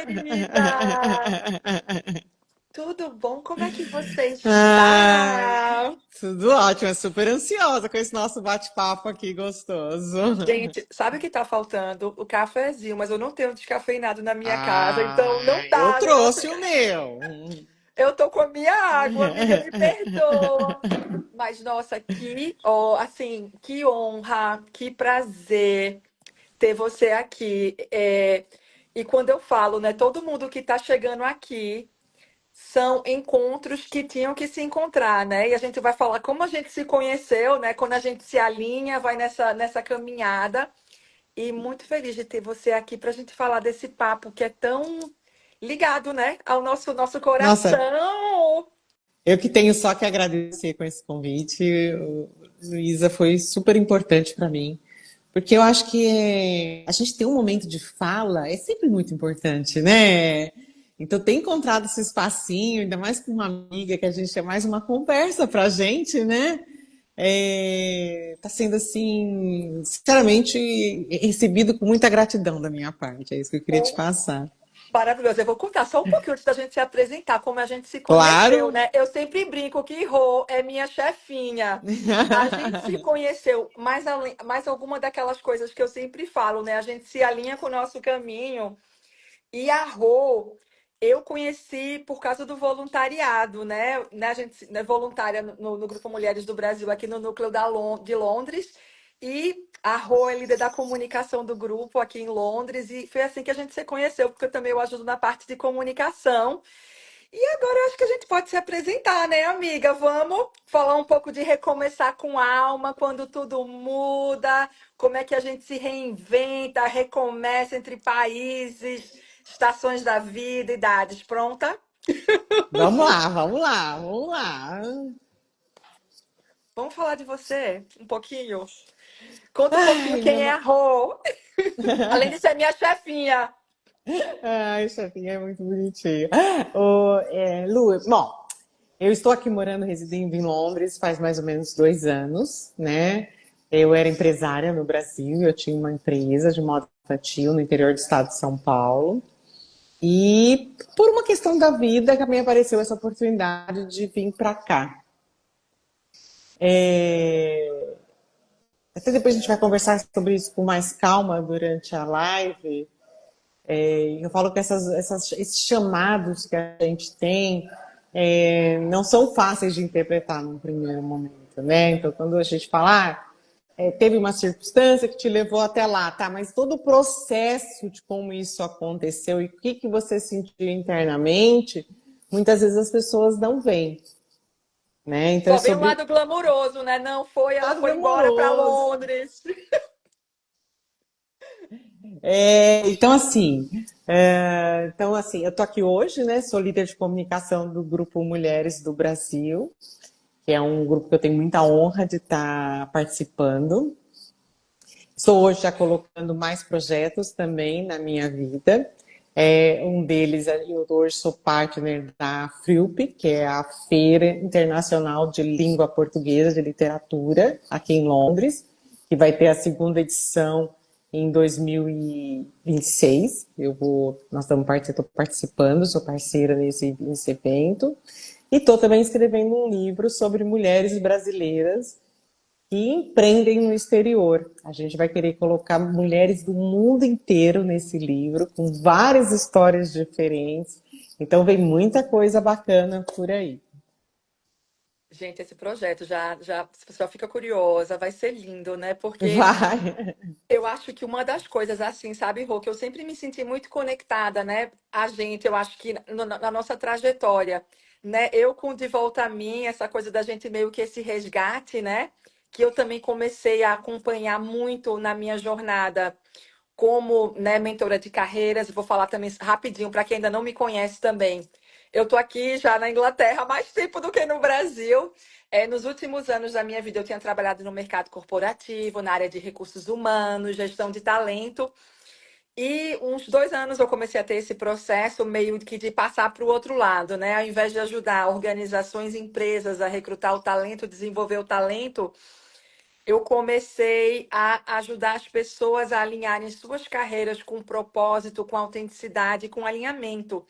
Querida, tudo bom? Como é que você Ai, está? tudo ótimo, é super ansiosa com esse nosso bate-papo aqui gostoso. Gente, sabe o que tá faltando? O cafezinho, mas eu não tenho descafeinado na minha casa, então não Eu tá, negócio. trouxe o meu. Eu tô com a minha água, amiga, me perdoa. Mas nossa, que honra, que prazer ter você aqui. E quando eu falo, né, todo mundo que tá chegando aqui são encontros que tinham que se encontrar, né? E a gente vai falar como a gente se conheceu, né? Quando a gente se alinha, vai nessa caminhada. E muito feliz de ter você aqui para a gente falar desse papo que é tão ligado, né? Ao nosso Nossa, coração. eu que tenho só que agradecer com esse convite. Luísa, foi super importante para mim, porque eu acho que a gente ter um momento de fala é sempre muito importante, né? Então, ter encontrado esse espacinho, ainda mais com uma amiga, que a gente é mais uma conversa pra gente, né? Tá sendo assim, sinceramente, recebido com muita gratidão da minha parte. É isso que eu queria te passar. Maravilhoso. Eu vou contar só um pouquinho antes da gente se apresentar, como a gente se conheceu, Claro! né? Eu sempre brinco que Rô é minha chefinha. A gente se conheceu, mais alguma daquelas coisas que eu sempre falo, né? A gente se alinha com o nosso caminho. E a Rô, eu conheci por causa do voluntariado, né? A gente é voluntária no Grupo Mulheres do Brasil, aqui no núcleo de Londres. E a Rô é líder da comunicação do grupo aqui em Londres. E foi assim que a gente se conheceu, porque eu ajudo na parte de comunicação. E agora eu acho que a gente pode se apresentar, né, amiga? Vamos falar um pouco de recomeçar com alma, quando tudo muda, como é que a gente se reinventa, recomeça entre países, estações da vida, idades. Pronta? Vamos lá, vamos lá, vamos lá. Vamos falar de você um pouquinho? Conta um pouquinho Ai, quem é a Rô, além de ser minha chefinha. Ai, chefinha, é muito bonitinho. Lu, bom, eu estou aqui morando, residindo em Londres faz mais ou menos 2 anos, né? Eu era empresária no Brasil, eu tinha uma empresa de moda infantil no interior do estado de São Paulo. E por uma questão da vida, que me apareceu essa oportunidade de vir para cá. É, Até depois a gente vai conversar sobre isso com mais calma durante a live. Eu falo que esses chamados que a gente tem não são fáceis de interpretar num primeiro momento, né? Então, quando a gente fala, teve uma circunstância que te levou até lá, tá? Mas todo o processo de como isso aconteceu e o que você sentiu internamente, muitas vezes as pessoas não veem, né? Então, é Só vem o sobre lado glamouroso, né? Não foi, ela lado foi embora para glamouroso. Londres. Então assim, eu tô aqui hoje, né? Sou líder de comunicação do Grupo Mulheres do Brasil, que é um grupo que eu tenho muita honra de estar participando. Estou hoje já colocando mais projetos também na minha vida. Um deles, eu hoje sou partner da FRIUP, que é a Feira Internacional de Língua Portuguesa de Literatura, aqui em Londres, que vai ter a segunda edição em 2026. Estou participando, sou parceira nesse evento. E estou também escrevendo um livro sobre mulheres brasileiras que empreendem no exterior. A gente vai querer colocar mulheres do mundo inteiro nesse livro, com várias histórias diferentes. Então vem muita coisa bacana por aí. Gente, esse projeto já, se você já fica curiosa, vai ser lindo, né? Porque Vai. eu acho que uma das coisas, assim, sabe, Rô, que eu sempre me senti muito conectada, né? A gente, eu acho que na nossa trajetória, né? Eu com De Volta a Mim, essa coisa da gente meio que esse resgate, né? Que eu também comecei a acompanhar muito na minha jornada como, né, mentora de carreiras. Vou falar também rapidinho para quem ainda não me conhece também. Eu tô aqui já na Inglaterra há mais tempo do que no Brasil. Nos últimos anos da minha vida, eu tinha trabalhado no mercado corporativo, na área de recursos humanos, gestão de talento. E uns 2 anos eu comecei a ter esse processo meio que de passar para o outro lado, né? Ao invés de ajudar organizações, empresas a recrutar o talento, desenvolver o talento, eu comecei a ajudar as pessoas a alinharem suas carreiras com propósito, com autenticidade, com alinhamento.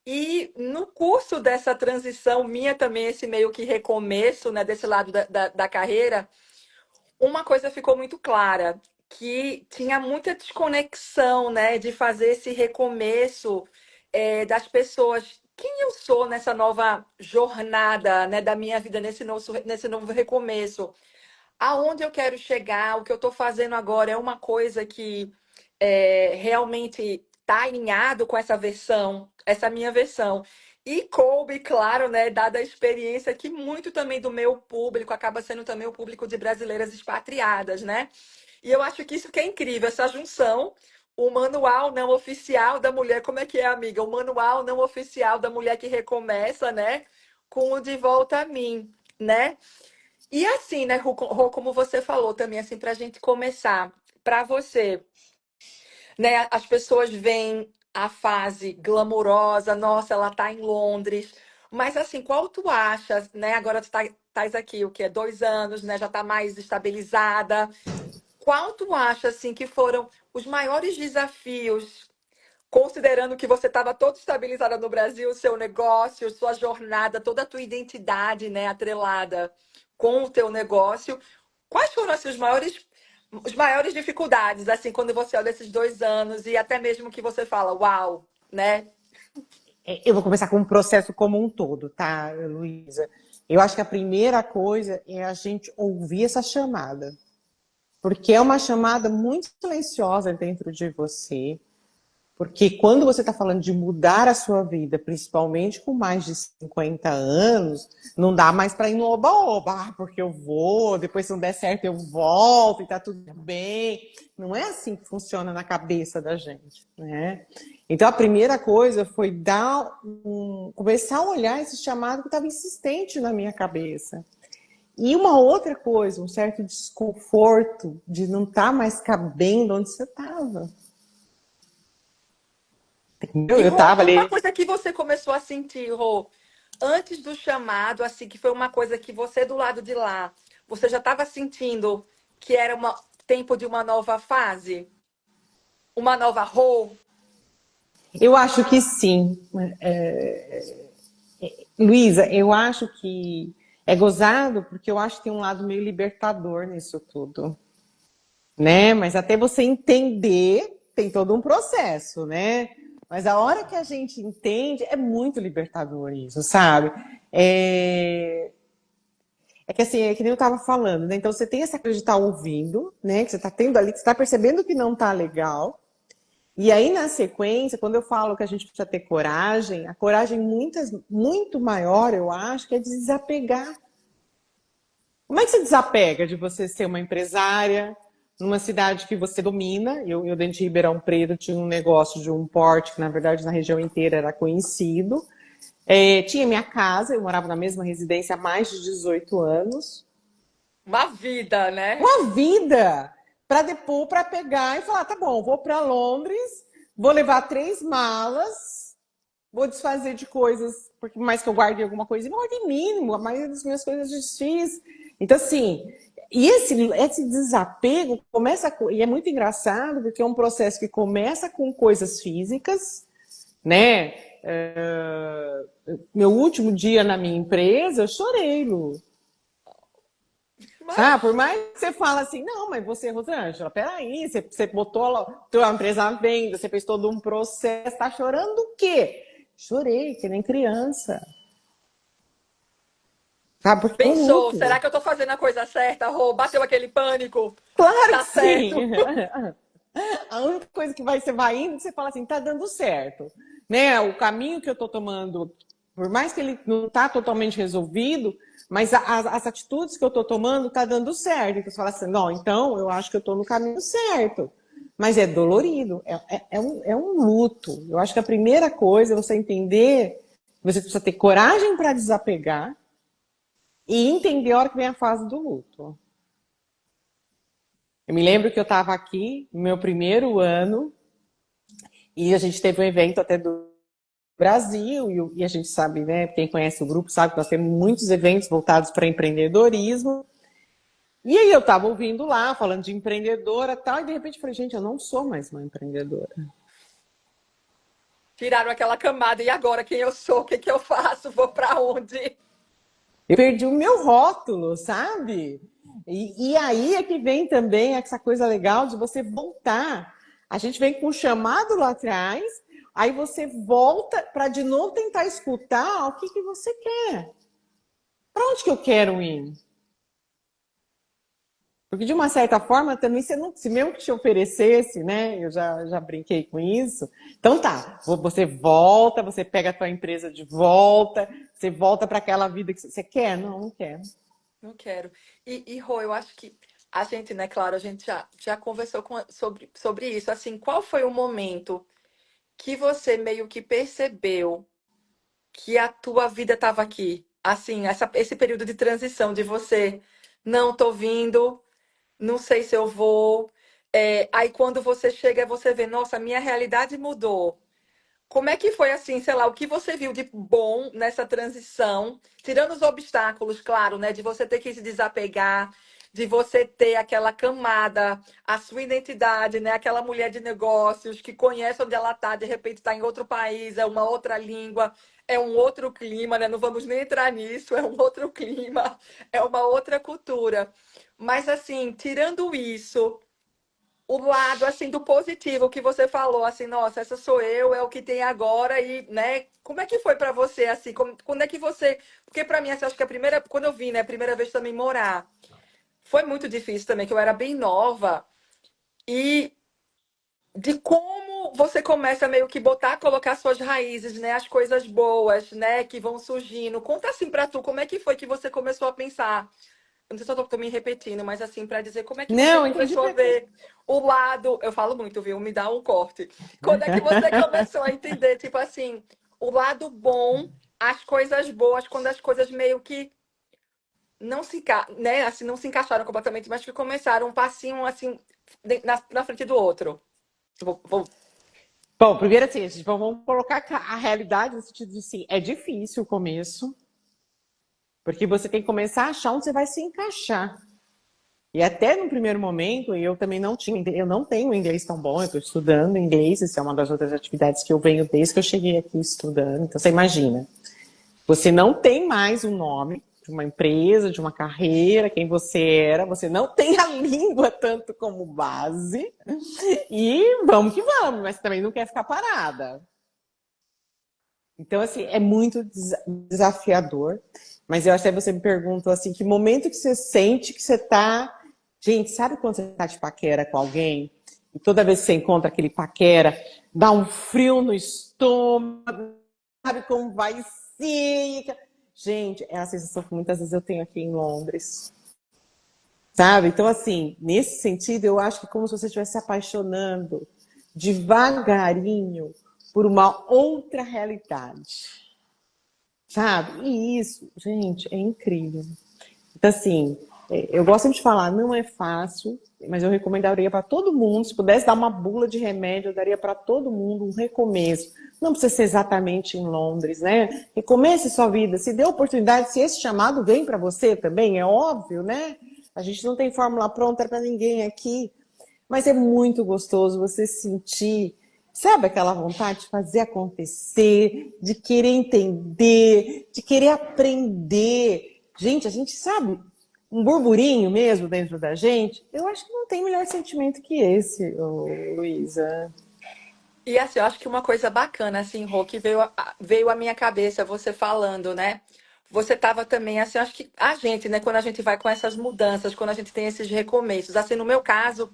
E no curso dessa transição minha também, esse meio que recomeço, né, desse lado da carreira, uma coisa ficou muito clara, que tinha muita desconexão, né, de fazer esse recomeço das pessoas. Quem eu sou nessa nova jornada, né, da minha vida, nesse novo recomeço? Aonde eu quero chegar? O que eu estou fazendo agora é uma coisa que realmente está alinhado com essa versão, essa minha versão. E coube, claro, né, dada a experiência que muito também do meu público acaba sendo também o público de brasileiras expatriadas, né? E eu acho que isso que é incrível, essa junção, o manual não oficial da mulher, como é que é, amiga? O manual não oficial da mulher que recomeça, né? Com o De Volta a Mim, né? E assim, né, Rô, como você falou também, assim, para a gente começar, para você, né, as pessoas veem a fase glamourosa, nossa, ela tá em Londres, mas assim, qual tu achas, né, agora tu estás aqui, o que é 2 anos, né, já tá mais estabilizada, qual tu acha, assim, que foram os maiores desafios considerando que você estava toda estabilizada no Brasil, o seu negócio, sua jornada, toda a tua identidade, né, atrelada com o teu negócio, quais foram assim, os maiores dificuldades, assim, quando você olha esses 2 anos e até mesmo que você fala, uau, né? Eu vou começar com um processo como um todo, tá, Luísa? Eu acho que a primeira coisa é a gente ouvir essa chamada. Porque é uma chamada muito silenciosa dentro de você. Porque quando você está falando de mudar a sua vida, principalmente com mais de 50 anos, não dá mais para ir no oba-oba, porque eu vou, depois se não der certo eu volto e tá tudo bem. Não é assim que funciona na cabeça da gente, né? Então a primeira coisa foi começar a olhar esse chamado que estava insistente na minha cabeça. E uma outra coisa, um certo desconforto de não estar mais cabendo onde você estava. E, Eu Rô, estava e uma ali. coisa que você começou a sentir, Rô, antes do chamado, assim, que foi uma coisa que você do lado de lá, você já estava sentindo que era tempo de uma nova fase? Uma nova Rô? Eu acho que sim. Luísa, eu acho que é gozado porque eu acho que tem um lado meio libertador nisso tudo, né? Mas até você entender, tem todo um processo, né? Mas a hora que a gente entende, é muito libertador isso, sabe? É, é que assim, é que nem eu estava falando, né? Então você tem essa coisa de estar ouvindo, né? Que você está tendo ali, que você está percebendo que não está legal. E aí, na sequência, quando eu falo que a gente precisa ter coragem, a coragem muito maior, eu acho, que é desapegar. Como é que você desapega de você ser uma empresária numa cidade que você domina? Eu dentro de Ribeirão Preto, tinha um negócio de um porte que, na verdade, na região inteira era conhecido. Tinha minha casa, eu morava na mesma residência há mais de 18 anos. Uma vida, né? Uma vida para depois para pegar e falar, tá bom, vou para Londres, vou levar 3 malas, vou desfazer de coisas, porque mais que eu guarde alguma coisa, não guardei mínimo, a maioria das minhas coisas eu desfiz. Então assim, e esse desapego começa e é muito engraçado porque é um processo que começa com coisas físicas, né? Meu último dia na minha empresa, eu chorei, Lu. Mas, Ah, por mais que você fala assim, não, mas você, Rosângela, peraí, você botou a tua empresa à venda, você fez todo um processo, tá chorando o quê? Chorei, que nem criança. Sabe, porque é um pensou, será luto. que eu tô fazendo a coisa certa, Rô? Bateu aquele pânico? Claro Tá que sim. certo. A única coisa que você vai indo, você fala assim, tá dando certo. Né? O caminho que eu tô tomando, por mais que ele não tá totalmente resolvido, mas as atitudes que eu tô tomando tá dando certo. Então você fala assim, não, então eu acho que eu tô no caminho certo. Mas é dolorido, é um luto. Eu acho que a primeira coisa é você entender, você precisa ter coragem para desapegar e entender a hora que vem a fase do luto. Eu me lembro que eu estava aqui no meu primeiro ano e a gente teve um evento até do Brasil e a gente sabe, né, quem conhece o grupo sabe que nós temos muitos eventos voltados para empreendedorismo E aí eu estava ouvindo lá, falando de empreendedora e tal, e de repente eu falei, gente, eu não sou mais uma empreendedora. Tiraram aquela camada, e agora quem eu sou? O que que eu faço? Vou para onde? Eu perdi o meu rótulo, sabe? E aí é que vem também essa coisa legal de você voltar. A gente vem com o chamado lá atrás, aí você volta para de novo tentar escutar o que, que você quer. Para onde que eu quero ir? Porque, de uma certa forma, também você não, se mesmo que te oferecesse, né? Eu já brinquei com isso. Então tá, você volta, você pega a tua empresa de volta, você volta para aquela vida que você quer? Não, não quer. Não quero. Rô, eu acho que a gente, né, claro, a gente já conversou sobre isso. Assim, qual foi o momento que você meio que percebeu que a tua vida estava aqui? Assim, esse período de transição de você, não tô vindo, não sei se eu vou. Aí quando você chega, você vê, nossa, minha realidade mudou. Como é que foi assim, sei lá, o que você viu de bom nessa transição, tirando os obstáculos, claro, né, de você ter que se desapegar, de você ter aquela camada, a sua identidade, né, aquela mulher de negócios que conhece onde ela tá, de repente está em outro país, é uma outra língua, é um outro clima, né? Não vamos nem entrar nisso, é um outro clima, é uma outra cultura. Mas assim, tirando isso, o lado assim do positivo que você falou, assim, nossa, essa sou eu, é o que tem agora e, né? Como é que foi pra você assim? Quando é que você? Porque pra mim, assim, acho que a primeira, quando eu vim, né, a primeira vez também morar, foi muito difícil também, que eu era bem nova e de como você começa meio que colocar suas raízes, né, as coisas boas, né, que vão surgindo. Conta assim pra tu, como é que foi que você começou a pensar? Eu não sei se eu tô me repetindo, mas assim, para dizer como é que você Não, entendi começou a perfeito. ver o lado. Eu falo muito, viu? Me dá um corte. Quando é que você começou a entender, tipo assim, o lado bom, as coisas boas, quando as coisas meio que não né, assim, não se encaixaram completamente, mas que começaram um passinho assim na frente do outro. Vou. Bom, primeiro assim, vamos colocar a realidade no sentido de sim, é difícil o começo, porque você tem que começar a achar onde você vai se encaixar. E até no primeiro momento, eu também não tinha, eu não tenho inglês tão bom, eu estou estudando inglês, isso é uma das outras atividades que eu venho desde que eu cheguei aqui estudando. Então você imagina, você não tem mais um nome de uma empresa, de uma carreira, quem você era, você não tem a língua tanto como base, e vamos que vamos, mas também não quer ficar parada. Então, assim, é muito desafiador. Mas eu acho que você me perguntou assim, que momento que você sente que você tá. Gente, sabe quando você tá de paquera com alguém? E toda vez que você encontra aquele paquera, dá um frio no estômago, sabe como vai ser? Gente, é a sensação que muitas vezes eu tenho aqui em Londres. Sabe? Então, assim, nesse sentido, eu acho que como se você estivesse se apaixonando devagarinho por uma outra realidade. Sabe? E isso, gente, é incrível. Então, assim, eu gosto sempre de falar, não é fácil, mas eu recomendaria para todo mundo, se pudesse dar uma bula de remédio, eu daria para todo mundo um recomeço. Não precisa ser exatamente em Londres, né? Recomece sua vida, se dê oportunidade, se esse chamado vem para você também, é óbvio, né? A gente não tem fórmula pronta para ninguém aqui, mas é muito gostoso você sentir, sabe, aquela vontade de fazer acontecer, de querer entender, de querer aprender. Gente, a gente sabe, um burburinho mesmo dentro da gente, eu acho que não tem melhor sentimento que esse, ô, Luísa. E assim, eu acho que uma coisa bacana, assim, Rô, que veio à minha cabeça você falando, né? Você tava também, assim, eu acho que a gente, né, quando a gente vai com essas mudanças, quando a gente tem esses recomeços, assim, no meu caso,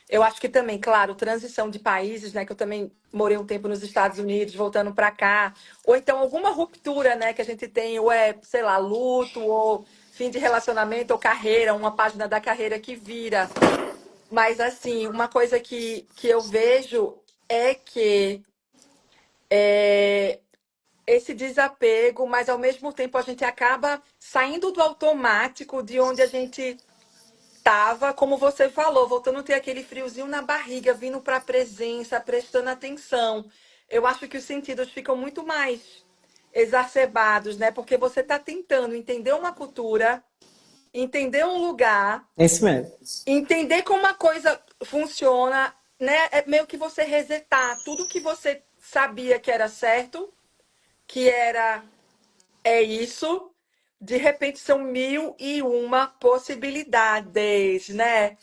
eu acho que também, claro, transição de países, né, que eu também morei um tempo nos Estados Unidos, voltando para cá, ou então alguma ruptura, né, que a gente tem, ou é, sei lá, luto, ou fim de relacionamento, ou carreira, uma página da carreira que vira. Mas, assim, uma coisa que eu vejo é que é, esse desapego, mas ao mesmo tempo a gente acaba saindo do automático de onde a gente estava, como você falou, voltando a ter aquele friozinho na barriga, vindo para a presença, prestando atenção. Eu acho que os sentidos ficam muito mais exacerbados, né? Porque você está tentando entender uma cultura entender um lugar, É isso mesmo. entender como a coisa funciona, né? É meio que você resetar tudo que você sabia que era certo, que era é isso. De repente são mil e uma possibilidades, né?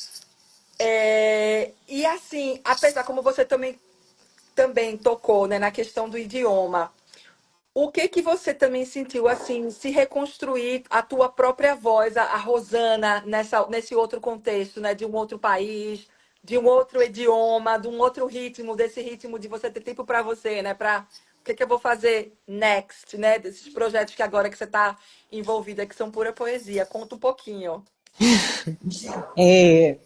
E assim, apesar como você também tocou, né, na questão do idioma. O que que você também sentiu assim, se reconstruir a tua própria voz, a Rosana, nesse outro contexto, né, de um outro país, de um outro idioma, de um outro ritmo, desse ritmo de você ter tempo para você, né, para o que que eu vou fazer next, né, desses projetos que agora que você está envolvida, que são pura poesia. Conta um pouquinho. É...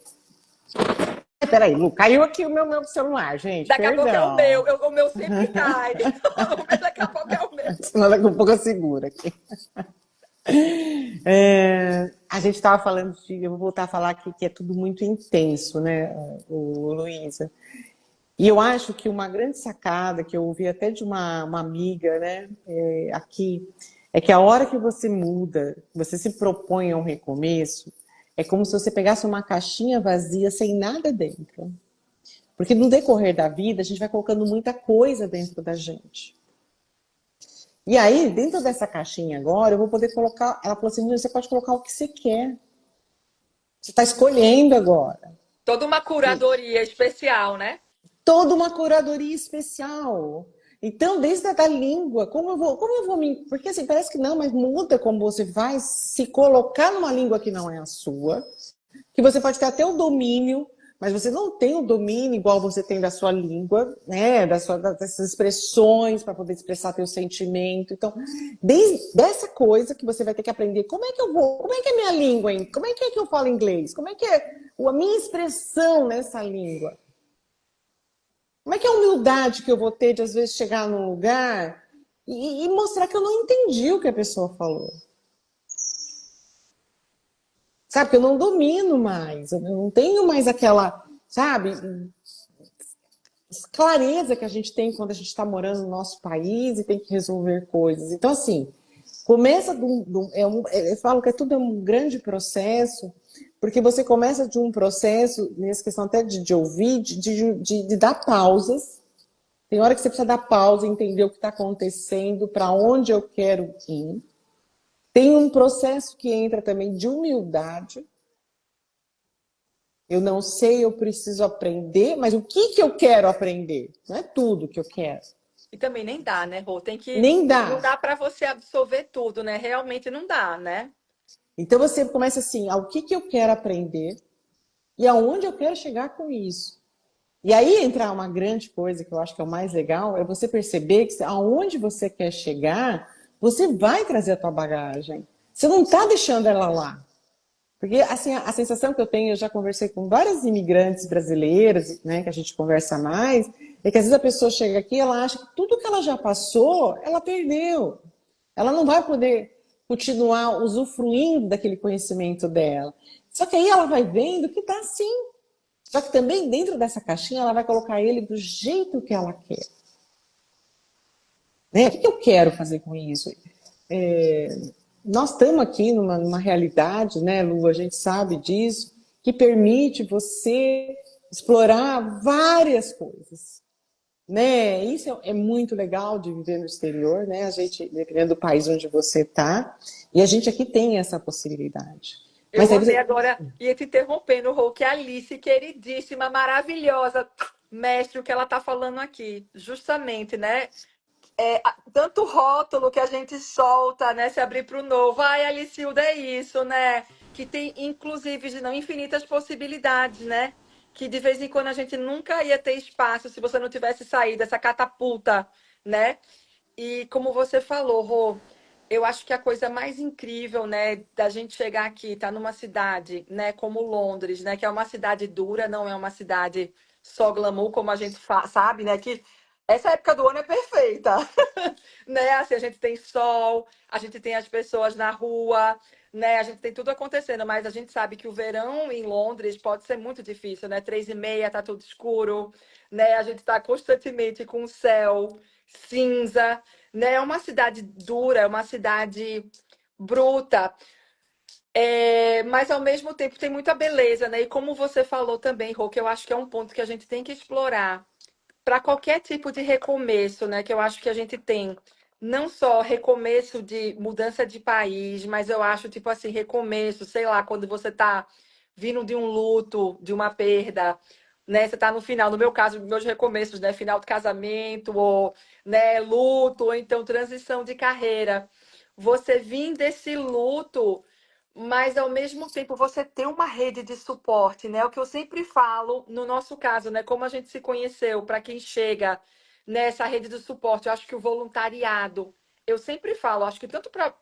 Peraí, Lu, caiu aqui o meu celular, gente, Daqui a pouco é o perdão. meu, o meu sempre cai. O meu daqui a pouco é o meu. Senão daqui a pouco eu seguro aqui. A gente estava falando de, eu vou voltar a falar aqui que é tudo muito intenso, né, o Luísa. E eu acho que uma grande sacada que eu ouvi até de uma amiga, né, aqui, é que a hora que você muda, você se propõe a um recomeço, é como se você pegasse uma caixinha vazia sem nada dentro. Porque no decorrer da vida, a gente vai colocando muita coisa dentro da gente. E aí, dentro dessa caixinha agora, eu vou poder colocar. Ela falou assim: você pode colocar o que você quer. Você está escolhendo agora. Toda uma E curadoria especial, né? toda uma curadoria especial. Então, desde a da língua, como eu vou me. Porque assim, parece que não, mas muda como você vai se colocar numa língua que não é a sua, que você pode ter até o domínio, mas você não tem o domínio igual você tem da sua língua, né? Dessas expressões para poder expressar teu sentimento. Então, desde essa coisa que você vai ter que aprender, como é que é a minha língua, hein? Como é que eu falo inglês? Como é que é a minha expressão nessa língua? Como é que é a humildade que eu vou ter de às vezes chegar num lugar e mostrar que eu não entendi o que a pessoa falou? Sabe, que eu não domino mais, eu não tenho mais aquela, sabe, clareza que a gente tem quando a gente está morando no nosso país e tem que resolver coisas. Então, assim, começa eu falo que tudo é um grande processo, porque você começa de um processo, nessa questão até de ouvir, de dar pausas. Tem hora que você precisa dar pausa, entender o que está acontecendo, para onde eu quero ir. Tem um processo que entra também de humildade. Eu não sei, eu preciso aprender, mas o que que eu quero aprender? Não é tudo que eu quero. E também nem dá, né, Rô? Tem que. Nem Não dá. dá para você absorver tudo, né? Realmente não dá, né? Então você começa assim, ao que eu quero aprender e aonde eu quero chegar com isso. E aí entrar uma grande coisa que eu acho que é o mais legal, é você perceber que aonde você quer chegar, você vai trazer a tua bagagem. Você não está deixando ela lá. Porque assim, a sensação que eu tenho, eu já conversei com várias imigrantes brasileiras, né, que a gente conversa mais, é que às vezes a pessoa chega aqui, ela acha que tudo que ela já passou, ela perdeu. Ela não vai poder continuar usufruindo daquele conhecimento dela. Só que aí ela vai vendo que tá sim. Só que também dentro dessa caixinha ela vai colocar ele do jeito que ela quer. Né? O que eu quero fazer com isso? É, nós estamos aqui numa realidade, né, Lu? A gente sabe disso, que permite você explorar várias coisas. Né? Isso é muito legal de viver no exterior, né? A gente, dependendo do país onde você está, e a gente aqui tem essa possibilidade. Mas Eu aí amei você. agora, ia te interrompendo, Rô, que a Alice, queridíssima, maravilhosa, mestre, o que ela tá falando aqui, justamente, né? Tanto rótulo que a gente solta, né? Se abrir para o novo. Ai, Alicilda, é isso, né? Que tem, inclusive, não infinitas possibilidades, né? Que de vez em quando a gente nunca ia ter espaço se você não tivesse saído, essa catapulta, né? E como você falou, Rô, eu acho que a coisa mais incrível, né, da gente chegar aqui, tá numa cidade, né, como Londres, né, que é uma cidade dura, não é uma cidade só glamour, como a gente sabe, né, que essa época do ano é perfeita, né? Assim, a gente tem sol, a gente tem as pessoas na rua, né? A gente tem tudo acontecendo, mas a gente sabe que o verão em Londres pode ser muito difícil, né? 3h30, tá tudo escuro, né? A gente tá constantemente com o céu cinza, né? É uma cidade dura, é uma cidade bruta. Mas ao mesmo tempo tem muita beleza, né? E como você falou também, Rô, que eu acho que é um ponto que a gente tem que explorar para qualquer tipo de recomeço, né? Que eu acho que a gente tem não só recomeço de mudança de país, mas eu acho tipo assim, recomeço, sei lá, quando você tá vindo de um luto, de uma perda, né? Você tá no final, no meu caso, meus recomeços, né? Final de casamento, ou né, luto, ou então transição de carreira. Você vir desse luto, mas ao mesmo tempo você ter uma rede de suporte, né? O que eu sempre falo no nosso caso, né? Como a gente se conheceu, para quem chega nessa rede de suporte, eu acho que o voluntariado, eu sempre falo, acho que tanto para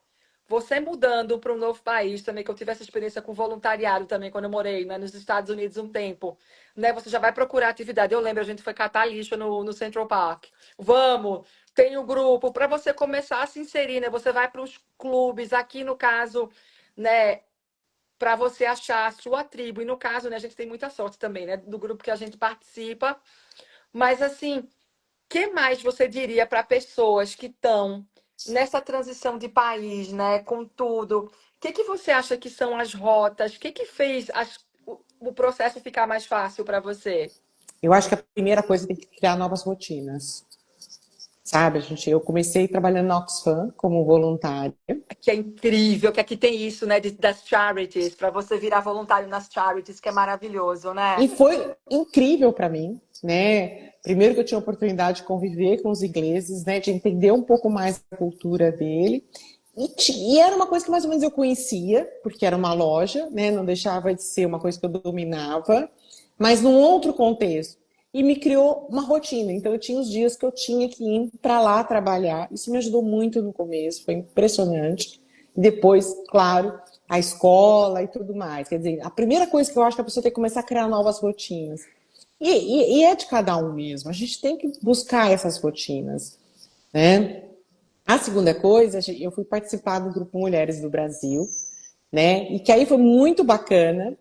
você mudando para um novo país também, que eu tive essa experiência com voluntariado também, quando eu morei, né, nos Estados Unidos um tempo, né? Você já vai procurar atividade. Eu lembro, a gente foi catar lixo no Central Park. Vamos, tem o grupo, para você começar a se inserir, né? Você vai para os clubes, aqui no caso, né? Para você achar a sua tribo. E no caso, né, a gente tem muita sorte também, né? Do grupo que a gente participa. Mas assim, que mais você diria para pessoas que estão nessa transição de país, né, com tudo? Que você acha que são as rotas? Que fez o processo ficar mais fácil para você? Eu acho que a primeira coisa tem que criar novas rotinas. Sabe, eu comecei trabalhando na Oxfam como voluntária. Que é incrível, que aqui tem isso, né, das charities, para você virar voluntário nas charities, que é maravilhoso, E né? foi incrível para mim, né? Primeiro que eu tinha a oportunidade de conviver com os ingleses, né? De entender um pouco mais a cultura dele. E era uma coisa que mais ou menos eu conhecia, porque era uma loja, né? Não deixava de ser uma coisa que eu dominava, mas num outro contexto. E me criou uma rotina. Então eu tinha os dias que eu tinha que ir para lá trabalhar. Isso me ajudou muito no começo, foi impressionante. Depois, claro, a escola e tudo mais. Quer dizer, a primeira coisa que eu acho que a pessoa tem que começar a criar novas rotinas. E é de cada um mesmo. A gente tem que buscar essas rotinas, né? A segunda coisa, eu fui participar do Grupo Mulheres do Brasil, né? E que aí foi muito bacana,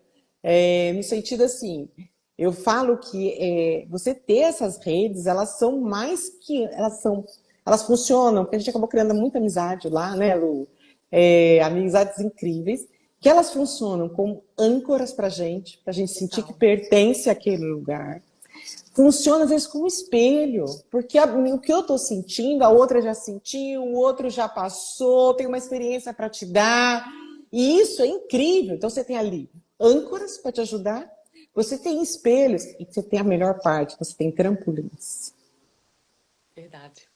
no sentido assim, eu falo que você ter essas redes, elas são mais que, elas funcionam, porque a gente acabou criando muita amizade lá, né, Lu? Amizades incríveis, que elas funcionam como âncoras pra gente sentir que Total. pertence àquele lugar. Funciona às vezes como espelho, porque o que eu estou sentindo, a outra já sentiu, o outro já passou, tem uma experiência para te dar, e isso é incrível. Então você tem ali âncoras para te ajudar, você tem espelhos e você tem a melhor parte, você tem trampolins, Verdade.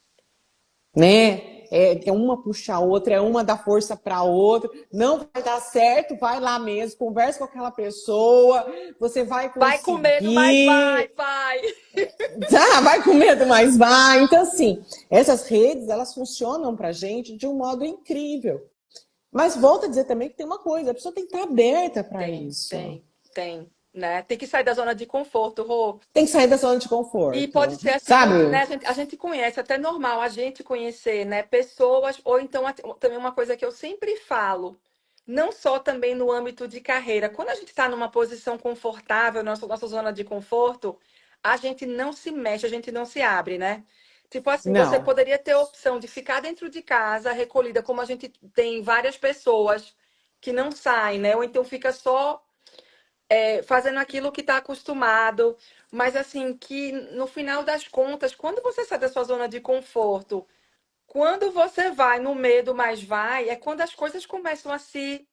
né? É uma puxa a outra, é uma dar força para a outra. Não vai dar certo, vai lá mesmo, conversa com aquela pessoa, você vai Vai com medo, mas vai, conseguir. vai. Ah, vai com medo, mas vai. Então, assim, essas redes, elas funcionam pra gente de um modo incrível. Mas volto a dizer também que tem uma coisa, a pessoa tem que estar aberta para Tem, isso. tem, tem, né? Tem que sair da zona de conforto, Rô. Tem que sair da zona de E pode conforto, ser assim, né? sabe? A gente conhece, até normal a gente conhecer, né? Pessoas, ou então também uma coisa que eu sempre falo, não só também no âmbito de carreira. Quando a gente está numa posição confortável, nossa zona de conforto, a gente não se mexe, a gente não se abre, né? Tipo assim, você Não. poderia ter a opção de ficar dentro de casa, recolhida, como a gente tem várias pessoas que não saem, né? Ou então fica só fazendo aquilo que está acostumado, mas assim, que no final das contas, quando você sai da sua zona de conforto, quando você vai no medo, mas vai, é quando as coisas começam a se.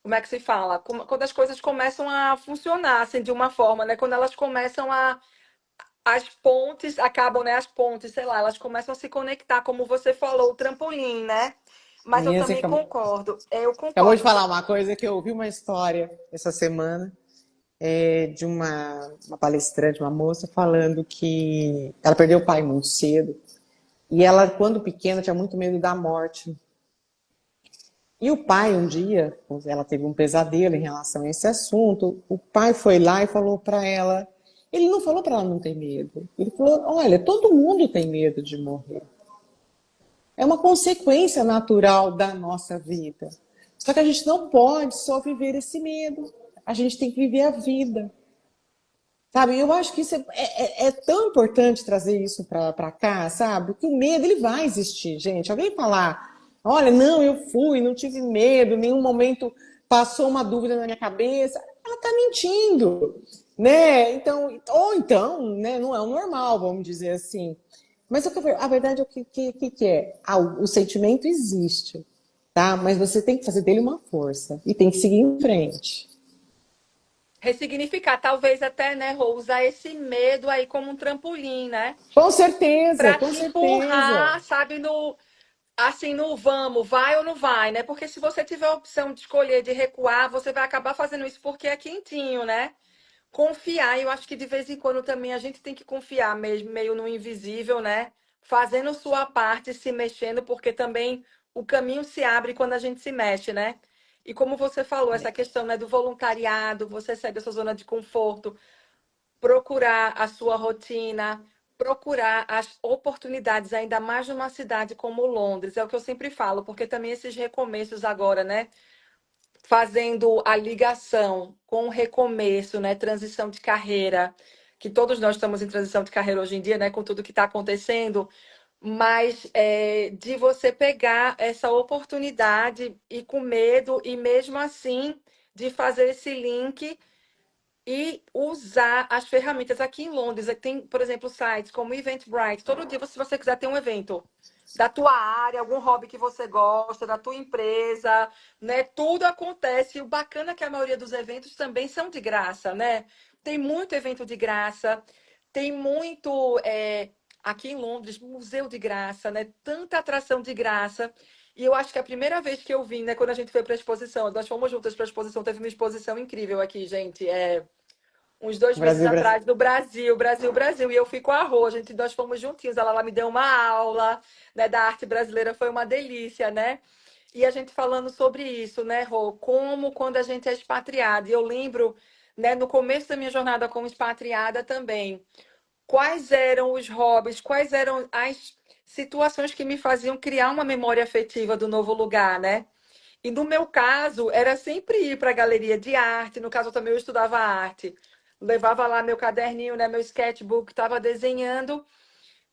Como é que se fala? Quando as coisas começam a funcionar assim, de uma forma, né? Quando elas começam a. As pontes acabam, né? As pontes, sei lá, elas começam a se conectar, como você falou, o trampolim, né? Mas eu Menina, você também acabou, concordo. Eu acabou de concordo. falar uma coisa que eu ouvi uma história essa semana de uma palestrante, uma moça, falando que ela perdeu o pai muito cedo. E ela, quando pequena, tinha muito medo da morte. E o pai, um dia, ela teve um pesadelo em relação a esse assunto. O pai foi lá e falou para ela. Ele não falou para ela não ter medo. Ele falou: olha, todo mundo tem medo de morrer. É uma consequência natural da nossa vida. Só que a gente não pode só viver esse medo. A gente tem que viver a vida. Sabe? Eu acho que isso é tão importante trazer isso para cá, sabe? Que o medo ele vai existir, gente. Alguém falar. Olha, não, eu fui, não tive medo, em nenhum momento passou uma dúvida na minha cabeça. Ela está mentindo, né? Então, ou então, né, não é o normal, vamos dizer assim. Mas a verdade é o que é? Ah, o sentimento existe, tá? Mas você tem que fazer dele uma força e tem que seguir em frente. Ressignificar, talvez até, né, Rô, usar esse medo aí como um trampolim, né? Com certeza, Pra com te certeza. empurrar, sabe, no assim, no vamos, vai ou não vai, né? Porque se você tiver a opção de escolher de recuar, você vai acabar fazendo isso porque é quentinho, né? Confiar, eu acho que de vez em quando também a gente tem que confiar mesmo, meio no invisível, né? Fazendo sua parte, se mexendo, porque também o caminho se abre quando a gente se mexe, né? E como você falou, essa questão, né, do voluntariado, você sair da sua zona de conforto, procurar a sua rotina, procurar as oportunidades, ainda mais numa cidade como Londres, é o que eu sempre falo, porque também esses recomeços agora, né? Fazendo a ligação com o recomeço, né? Transição de carreira, que todos nós estamos em transição de carreira hoje em dia, né? Com tudo que está acontecendo, mas de você pegar essa oportunidade e com medo, e mesmo assim de fazer esse link e usar as ferramentas aqui em Londres. Tem, por exemplo, sites como Eventbrite. Todo dia, se você quiser ter um evento da tua área, algum hobby que você gosta, da tua empresa, né? Tudo acontece. E o bacana é que a maioria dos eventos também são de graça, né? Tem muito evento de graça, tem muito aqui em Londres, museu de graça, né? Tanta atração de graça. E eu acho que a primeira vez que eu vim, né, quando a gente foi para a exposição, nós fomos juntas para a exposição, teve uma exposição incrível aqui, gente. Uns 2 meses Brasil, Brasil. atrás, do Brasil, Brasil, Brasil. E eu fui com a Rô, gente, nós fomos juntinhos. Ela me deu uma aula, né, da arte brasileira, foi uma delícia, né? E a gente falando sobre isso, né, Rô? Como quando a gente é expatriado. E eu lembro, né, no começo da minha jornada como expatriada também, quais eram os hobbies, quais eram as situações que me faziam criar uma memória afetiva do novo lugar, né? E no meu caso, era sempre ir para a galeria de arte. No caso, também eu estudava arte. Levava lá meu caderninho, né, meu sketchbook, estava desenhando.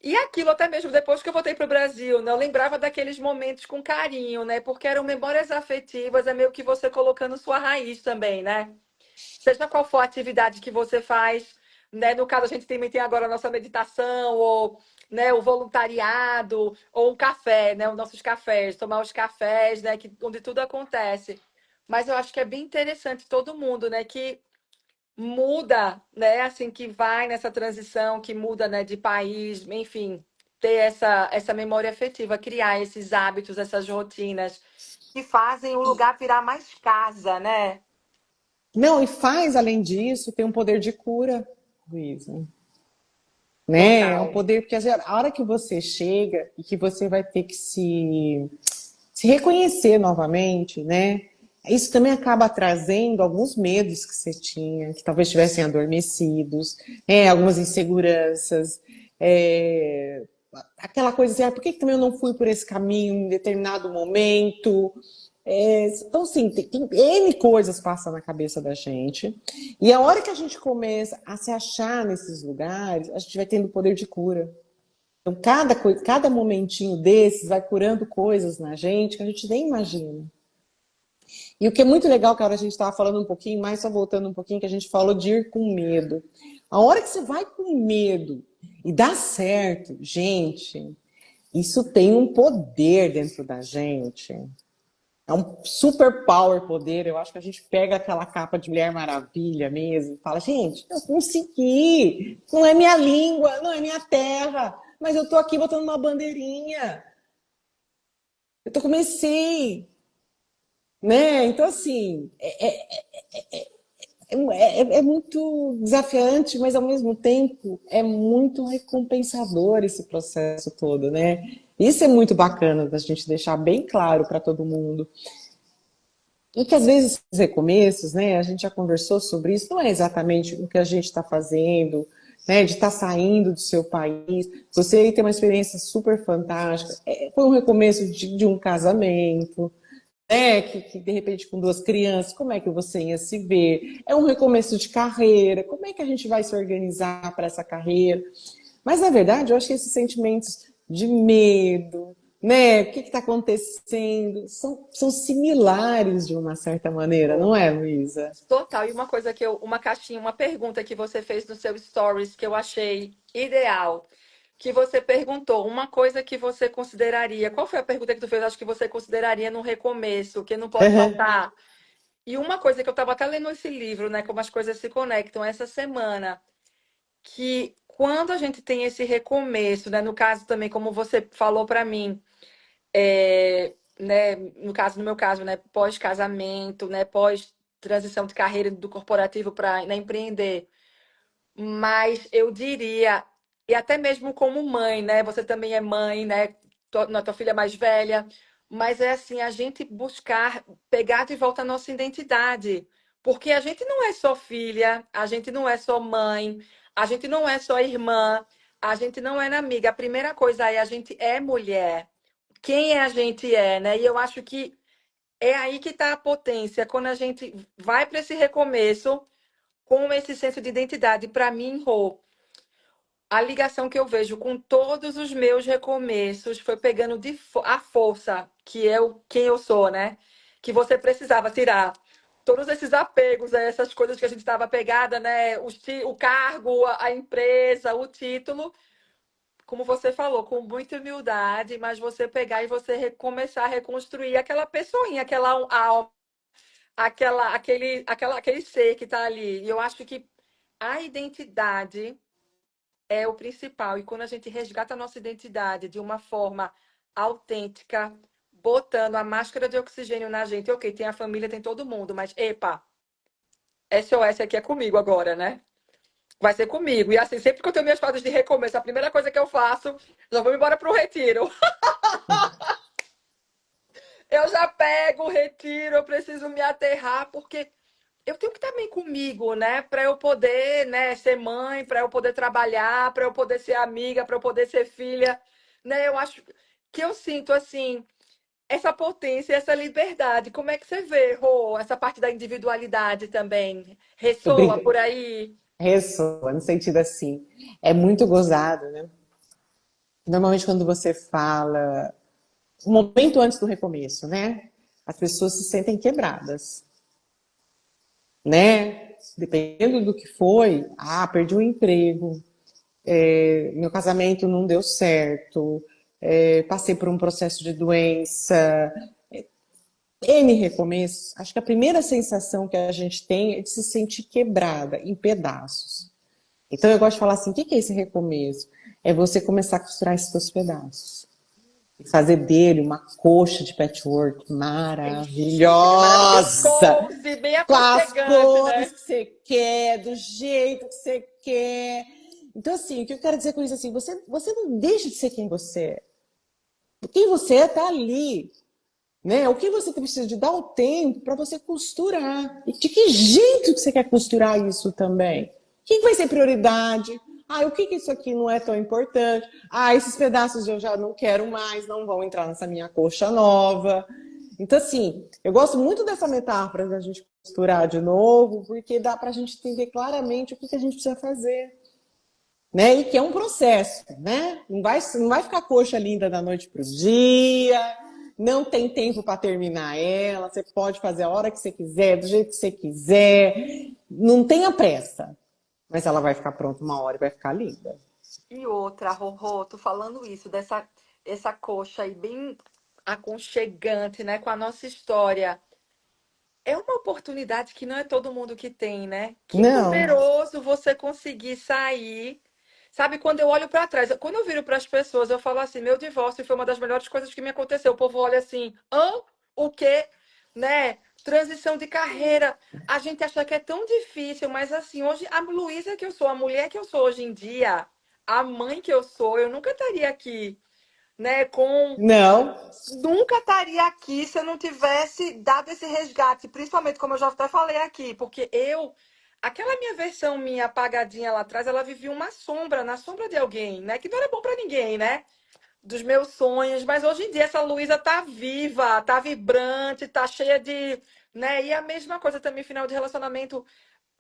E aquilo até mesmo depois que eu voltei para o Brasil, né, eu lembrava daqueles momentos com carinho, né? Porque eram memórias afetivas, é meio que você colocando sua raiz também, né? Seja qual for a atividade que você faz, né? No caso, a gente também tem agora a nossa meditação, ou né, o voluntariado, ou o café, né? Os nossos cafés, tomar os cafés, né? Onde tudo acontece. Mas eu acho que é bem interessante todo mundo, né? Que muda, né? Assim, que vai nessa transição, que muda, né? De país, enfim, ter essa memória afetiva, criar esses hábitos, essas rotinas que fazem o lugar virar mais casa, né? Não, e faz, além disso, tem um poder de cura, Luísa. Né? É um Total. poder, porque a hora que você chega e que você vai ter que se reconhecer novamente, né? Isso também acaba trazendo alguns medos que você tinha, que talvez estivessem adormecidos, algumas inseguranças, é, aquela coisa assim, por que também eu não fui por esse caminho em determinado momento? Então, assim, tem N coisas passam na cabeça da gente. E a hora que a gente começa a se achar nesses lugares, a gente vai tendo poder de cura. Então, cada momentinho desses vai curando coisas na gente que a gente nem imagina. E o que é muito legal, que a hora a gente estava falando um pouquinho, mais só voltando um pouquinho, que a gente falou de ir com medo. A hora que você vai com medo e dá certo, gente, isso tem um poder dentro da gente. É um super power poder. Eu acho que a gente pega aquela capa de Mulher Maravilha mesmo e fala, gente, eu consegui. Não é minha língua, não é minha terra, mas eu tô aqui botando uma bandeirinha. Comecei, né? Então, assim, é muito desafiante, mas ao mesmo tempo é muito recompensador esse processo todo, né? Isso é muito bacana da gente deixar bem claro para todo mundo. E que às vezes os recomeços, né? A gente já conversou sobre isso, não é exatamente o que a gente está fazendo, né? De estar saindo do seu país. Você aí tem uma experiência super fantástica. Foi um recomeço de um casamento, né? Que de repente com 2 crianças, como é que você ia se ver? É um recomeço de carreira. Como é que a gente vai se organizar para essa carreira? Mas na verdade, eu acho que esses sentimentos de medo, né? O que está acontecendo? São similares de uma certa maneira, não é, Luísa? Total. E uma coisa uma caixinha, uma pergunta que você fez no seu stories que eu achei ideal, que você perguntou uma coisa que você consideraria. Qual foi a pergunta que tu fez? Acho que você consideraria no recomeço, que não pode Uhum. faltar. E uma coisa que eu estava até lendo esse livro, né, como as coisas se conectam essa semana, que quando a gente tem esse recomeço, né, no caso também, como você falou para mim, né, no caso, no meu caso, né, pós-casamento, né, pós transição de carreira do corporativo para empreender. Mas eu diria, e até mesmo como mãe, né? Você também é mãe, né? Tua filha mais velha. Mas é assim, a gente buscar pegar de volta a nossa identidade. Porque a gente não é só filha, a gente não é só mãe, a gente não é só irmã, a gente não é amiga. A primeira coisa é a gente é mulher. Quem a gente é, né? E eu acho que é aí que está a potência, quando a gente vai para esse recomeço com esse senso de identidade. Para mim, Rô, a ligação que eu vejo com todos os meus recomeços foi pegando a força que quem eu sou, né? Que você precisava tirar todos esses apegos a essas coisas que a gente estava pegada, né? O cargo, a empresa, o título, como você falou, com muita humildade, mas você pegar e você começar a reconstruir aquela pessoinha, aquela alma, aquele ser que está ali. E eu acho que a identidade é o principal. E quando a gente resgata a nossa identidade de uma forma autêntica, botando a máscara de oxigênio na gente, ok, tem a família, tem todo mundo, mas epa, SOS aqui é comigo agora, né? Vai ser comigo. E assim, sempre que eu tenho minhas fases de recomeço, a primeira coisa que eu faço, já vou embora pro retiro. Eu já pego o retiro, eu preciso me aterrar, porque eu tenho que estar bem comigo, né? Para eu poder, né, ser mãe, para eu poder trabalhar, para eu poder ser amiga, para eu poder ser filha, né? Eu acho que eu sinto assim essa potência, essa liberdade. Como é que você vê, Rô, essa parte da individualidade também? Ressoa Obrigada. por aí? Ressoa, no sentido assim, é muito gozado, né? Normalmente quando você fala, um momento antes do recomeço, né? As pessoas se sentem quebradas, né? Dependendo do que foi, perdi o emprego, meu casamento não deu certo, passei por um processo de doença, N recomeços. Acho que a primeira sensação que a gente tem é de se sentir quebrada, em pedaços. Então eu gosto de falar assim, o que é esse recomeço? É você começar a costurar esses seus pedaços. E fazer dele uma coxa de patchwork Ixi, maravilhoso. maravilhosa, Cozy, bem com as aconchegante, cores né? que você quer, do jeito que você quer. Então, assim, o que eu quero dizer com isso assim, você não deixa de ser quem você é. Quem você é está ali. Né? O que você precisa de dar o tempo para você costurar. E de que jeito que você quer costurar isso também? O que vai ser prioridade? O que isso aqui não é tão importante? Esses pedaços eu já não quero mais, não vão entrar nessa minha coxa nova. Então, assim, eu gosto muito dessa metáfora da gente costurar de novo, porque dá para a gente entender claramente o que a gente precisa fazer. Né? E que é um processo, né? Não vai ficar coxa linda da noite para o dia, não tem tempo para terminar ela, você pode fazer a hora que você quiser, do jeito que você quiser, não tenha pressa, mas ela vai ficar pronta uma hora e vai ficar linda. E outra, Rorô, tô falando isso, essa coxa aí bem aconchegante, né, com a nossa história. É uma oportunidade que não é todo mundo que tem, né? Que Não, poderoso você conseguir sair. Sabe, quando eu olho para trás, quando eu viro para as pessoas, eu falo assim: meu divórcio foi uma das melhores coisas que me aconteceu. O povo olha assim: hã? O quê? Né? Transição de carreira. A gente acha que é tão difícil, mas assim, hoje, a Luísa que eu sou, a mulher que eu sou hoje em dia, a mãe que eu sou, eu nunca estaria aqui, né? não, Nunca estaria aqui se eu não tivesse dado esse resgate, principalmente como eu já até falei aqui, porque aquela minha versão minha apagadinha lá atrás, ela vivia uma sombra, na sombra de alguém, né? Que não era bom pra ninguém, né? Dos meus sonhos, mas hoje em dia essa Luísa tá viva, tá vibrante, tá cheia de, né? E a mesma coisa também, final de relacionamento,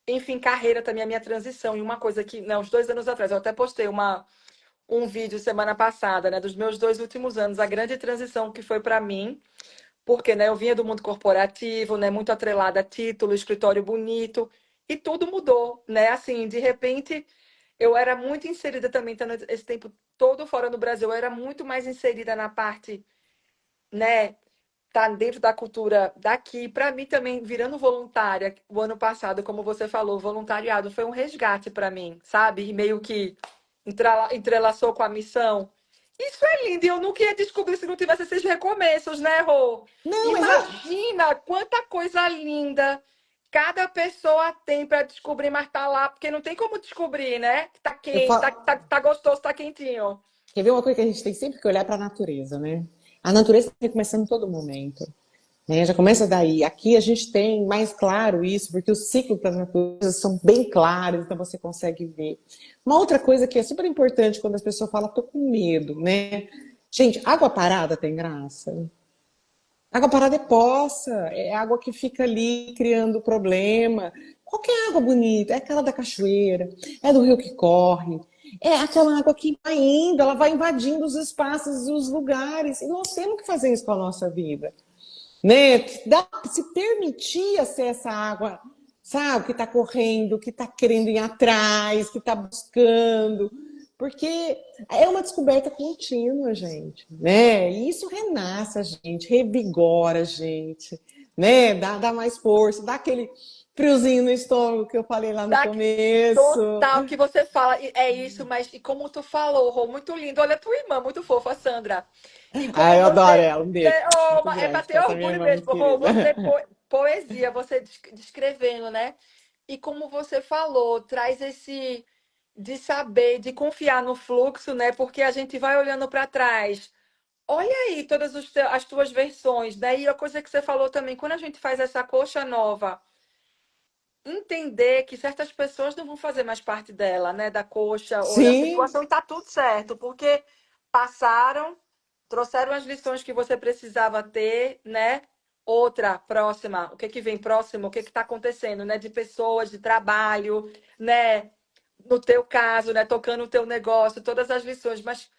enfim, carreira também, a minha transição. E uma coisa que, né, uns 2 anos atrás, eu até postei um vídeo semana passada, né, dos meus 2 últimos anos, a grande transição que foi para mim, porque, né, eu vinha do mundo corporativo, né, muito atrelada a título, escritório bonito, e tudo mudou, né? Assim, de repente, eu era muito inserida também, estando esse tempo todo fora no Brasil, eu era muito mais inserida na parte, né, tá dentro da cultura daqui. Para mim também, virando voluntária, o ano passado, como você falou, voluntariado foi um resgate para mim, sabe? E meio que entrelaçou com a missão. Isso é lindo, e eu nunca ia descobrir se não tivesse esses recomeços, né, Rô? Não, mas Imagina quanta coisa linda cada pessoa tem para descobrir, mas tá lá, porque não tem como descobrir, né? Que tá eu quente, falo, tá gostoso, tá quentinho. quer ver uma coisa que a gente tem sempre que olhar para a natureza, né? A natureza está recomeçando todo momento. Né? Já começa daí. Aqui a gente tem mais claro isso, porque os ciclos das naturezas são bem claros, então você consegue ver. Uma outra coisa que é super importante quando as pessoas falam, tô com medo, né? Gente, água parada tem graça. Água parada é poça, é água que fica ali criando problema. Qualquer água bonita, é aquela da cachoeira, é do rio que corre, é aquela água que vai indo, ela vai invadindo os espaços e os lugares. E nós temos que fazer isso com a nossa vida, né? Se permitir ser essa água, sabe, que está correndo, que está querendo ir atrás, que está buscando, porque é uma descoberta contínua, gente, né? E isso renasce a gente, revigora a gente, né? Dá mais força, dá aquele friozinho no estômago que eu falei lá no Dá começo. Total, que você fala, é isso, mas e como tu falou, Rô, muito lindo. Olha a tua irmã, muito fofa, Sandra. E Ai, como eu adoro você. ela, um beijo muito É para grande ter para essa minha orgulho irmã muito mesmo, Rô, querida. você poesia, você descrevendo, né? E como você falou, traz esse de saber, de confiar no fluxo, né? Porque a gente vai olhando para trás. Olha aí todas as tuas versões, né? E a coisa que você falou também, quando a gente faz essa coxa nova entender que certas pessoas não vão fazer mais parte dela, né, da coxa ou da Sim, situação, e tá tudo certo, porque passaram, trouxeram as lições que você precisava ter, né? Outra, próxima, o que que vem próximo, o que que tá acontecendo, né, de pessoas, de trabalho, né? No teu caso, né, tocando o teu negócio, todas as lições, mas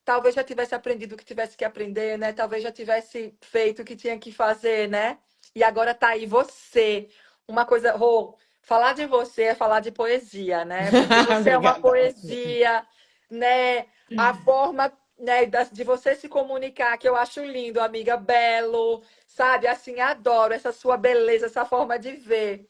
talvez já tivesse aprendido o que tivesse que aprender, né? Talvez já tivesse feito o que tinha que fazer, né? E agora tá aí você. Uma coisa, Rô, falar de você é falar de poesia, né? Porque você é uma obrigada. poesia, né? A forma, né, de você se comunicar, que eu acho lindo, amiga, belo, sabe? Assim, adoro essa sua beleza, essa forma de ver.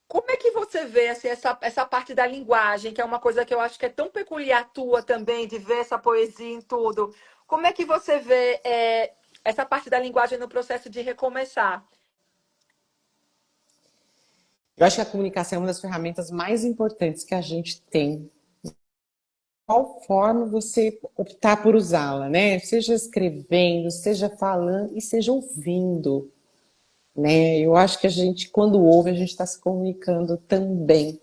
Como é que você vê assim, essa parte da linguagem, que é uma coisa que eu acho que é tão peculiar tua também, de ver essa poesia em tudo? Como é que você vê essa parte da linguagem no processo de recomeçar? Eu acho que a comunicação é uma das ferramentas mais importantes que a gente tem. Qual forma você optar por usá-la, né? Seja escrevendo, seja falando e seja ouvindo, né? Eu acho que a gente, quando ouve, a gente está se comunicando também,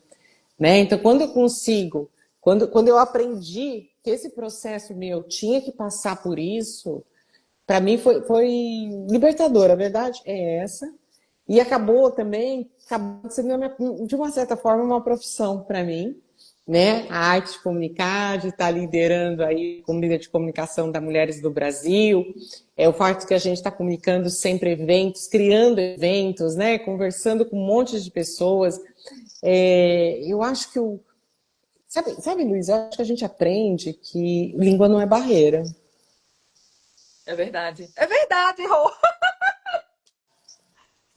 né? Então, quando eu consigo, quando eu aprendi que esse processo meu tinha que passar por isso, para mim foi libertador, a verdade é essa. E acabou também, acabou sendo, de uma certa forma, uma profissão para mim, né? A arte de comunicar, de estar liderando aí como líder de comunicação da Mulheres do Brasil, é o fato que a gente está comunicando sempre eventos, criando eventos, né? Conversando com um monte de pessoas. Eu acho que sabe, Luiz, eu acho que a gente aprende que língua não é barreira. É verdade. É verdade, Rô.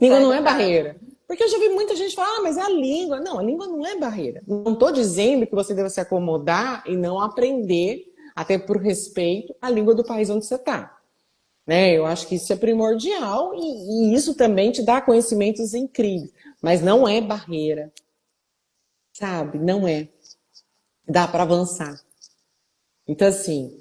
Língua É não é verdade. barreira. Porque eu já vi muita gente falar, mas é a língua. Não, a língua não é barreira. Não estou dizendo que você deve se acomodar e não aprender, até por respeito, a língua do país onde você está. Né? Eu acho que isso é primordial e isso também te dá conhecimentos incríveis. Mas não é barreira, sabe? Não é. Dá para avançar. Então, assim,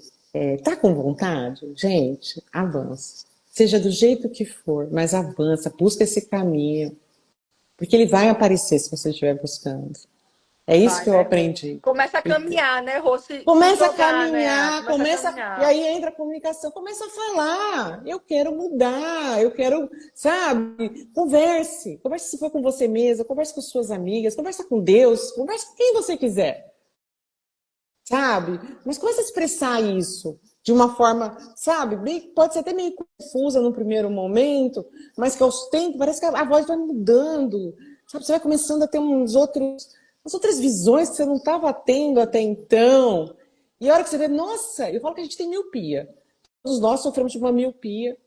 tá com vontade? Gente, avança. Seja do jeito que for, mas avança, busca esse caminho. Porque ele vai aparecer se você estiver buscando. É isso Vai, que eu né, Rô? aprendi. Começa a caminhar, né, Rô? Se Começa a jogar, né? caminhar, Começa a começa. E caminhar. aí entra a comunicação, começa a falar. Eu quero mudar, eu quero, sabe? Converse. Converse se for com você mesma, converse com suas amigas, converse com Deus, converse com quem você quiser. sabe? Mas começa a expressar isso de uma forma, sabe? Pode ser até meio confusa no primeiro momento, mas que aos tempos parece que a voz vai mudando, sabe? Você vai começando a ter umas outras visões que você não estava tendo até então. E a hora que você vê, nossa, eu falo que a gente tem miopia. Todos nós sofremos de uma miopia.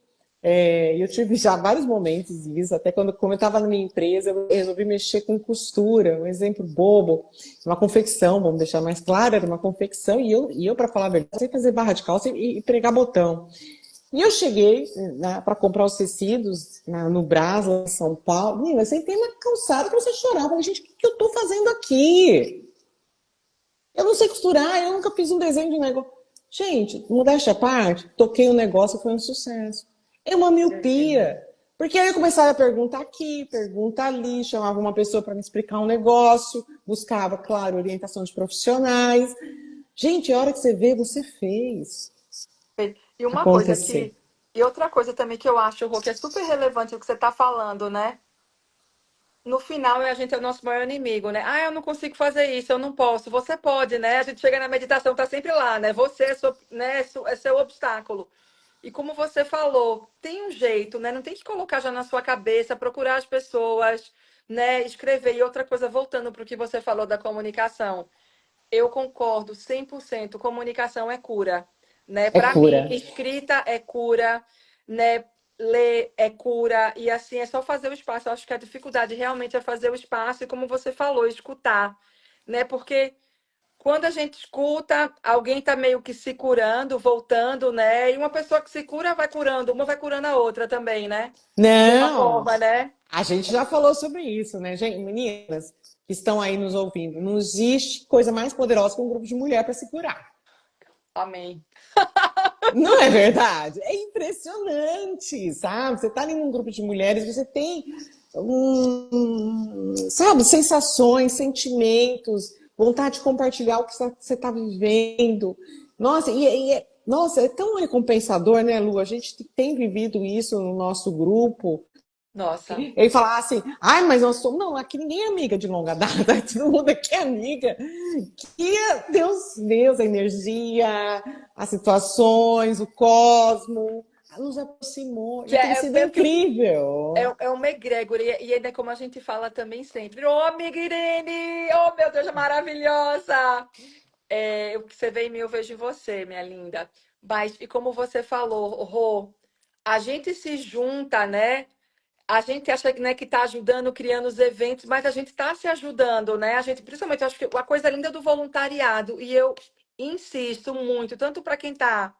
Eu tive já vários momentos disso, até quando, como eu estava na minha empresa, eu resolvi mexer com costura, um exemplo bobo, uma confecção, vamos deixar mais claro, era uma confecção, e eu para falar a verdade, sei fazer barra de calça e pregar botão. E eu cheguei, né, para comprar os tecidos no Brás, lá em São Paulo, menina, você tem uma calçada que você chorava, eu falei, gente, o que eu estou fazendo aqui? Eu não sei costurar, eu nunca fiz um desenho de negócio. Gente, modéstia à parte, toquei o negócio e foi um sucesso. É uma miopia. Porque aí eu começava a perguntar aqui, perguntar ali, chamava uma pessoa para me explicar um negócio, buscava, claro, orientação de profissionais. Gente, a hora que você vê, você fez E uma coisa acontecer. que. E outra coisa também que eu acho, Rô, que é super relevante o que você está falando, né? No final, a gente é o nosso maior inimigo, né? Ah, eu não consigo fazer isso, eu não posso. Você pode, né? A gente chega na meditação, tá sempre lá, né? Você é seu, né, é seu obstáculo. E como você falou, tem um jeito, né? Não tem que colocar já na sua cabeça, procurar as pessoas, né? Escrever. E outra coisa, voltando para o que você falou da comunicação. Eu concordo 100%. Comunicação é cura, né? É Para mim, cura. escrita é cura, né? Ler é cura e assim é só fazer o espaço. Eu acho que a dificuldade realmente é fazer o espaço e como você falou, escutar, né? Porque quando a gente escuta, alguém está meio que se curando, voltando, né? E uma pessoa que se cura vai curando, uma vai curando a outra também, né? De uma Não, forma, né? a gente já falou sobre isso, né, gente? Meninas que estão aí nos ouvindo, não existe coisa mais poderosa que um grupo de mulher para se curar. Amém. Não é verdade? É impressionante, sabe? Você está ali num grupo de mulheres, você tem, sabe, sensações, sentimentos, vontade de compartilhar o que você está vivendo. Nossa, nossa, é tão recompensador, né, Lu? A gente tem vivido isso no nosso grupo. Nossa. Ele falava assim, ai, mas nós somos. Não, aqui ninguém é amiga de longa data, todo mundo aqui é amiga. Que Deus, a energia, as situações, o cosmo, nos aproximou Que e tem é sido meio que incrível. é uma egrégora, e ainda como a gente fala também sempre, ô amiga Irene, oh meu Deus, é maravilhosa! É, o que você vê em mim, eu vejo em você, minha linda. Mas, e como você falou, Rô, a gente se junta, né? A gente acha que, né, que está ajudando, criando os eventos, mas a gente está se ajudando, né? A gente, principalmente, eu acho que a coisa linda do voluntariado, e eu insisto muito, tanto para quem está,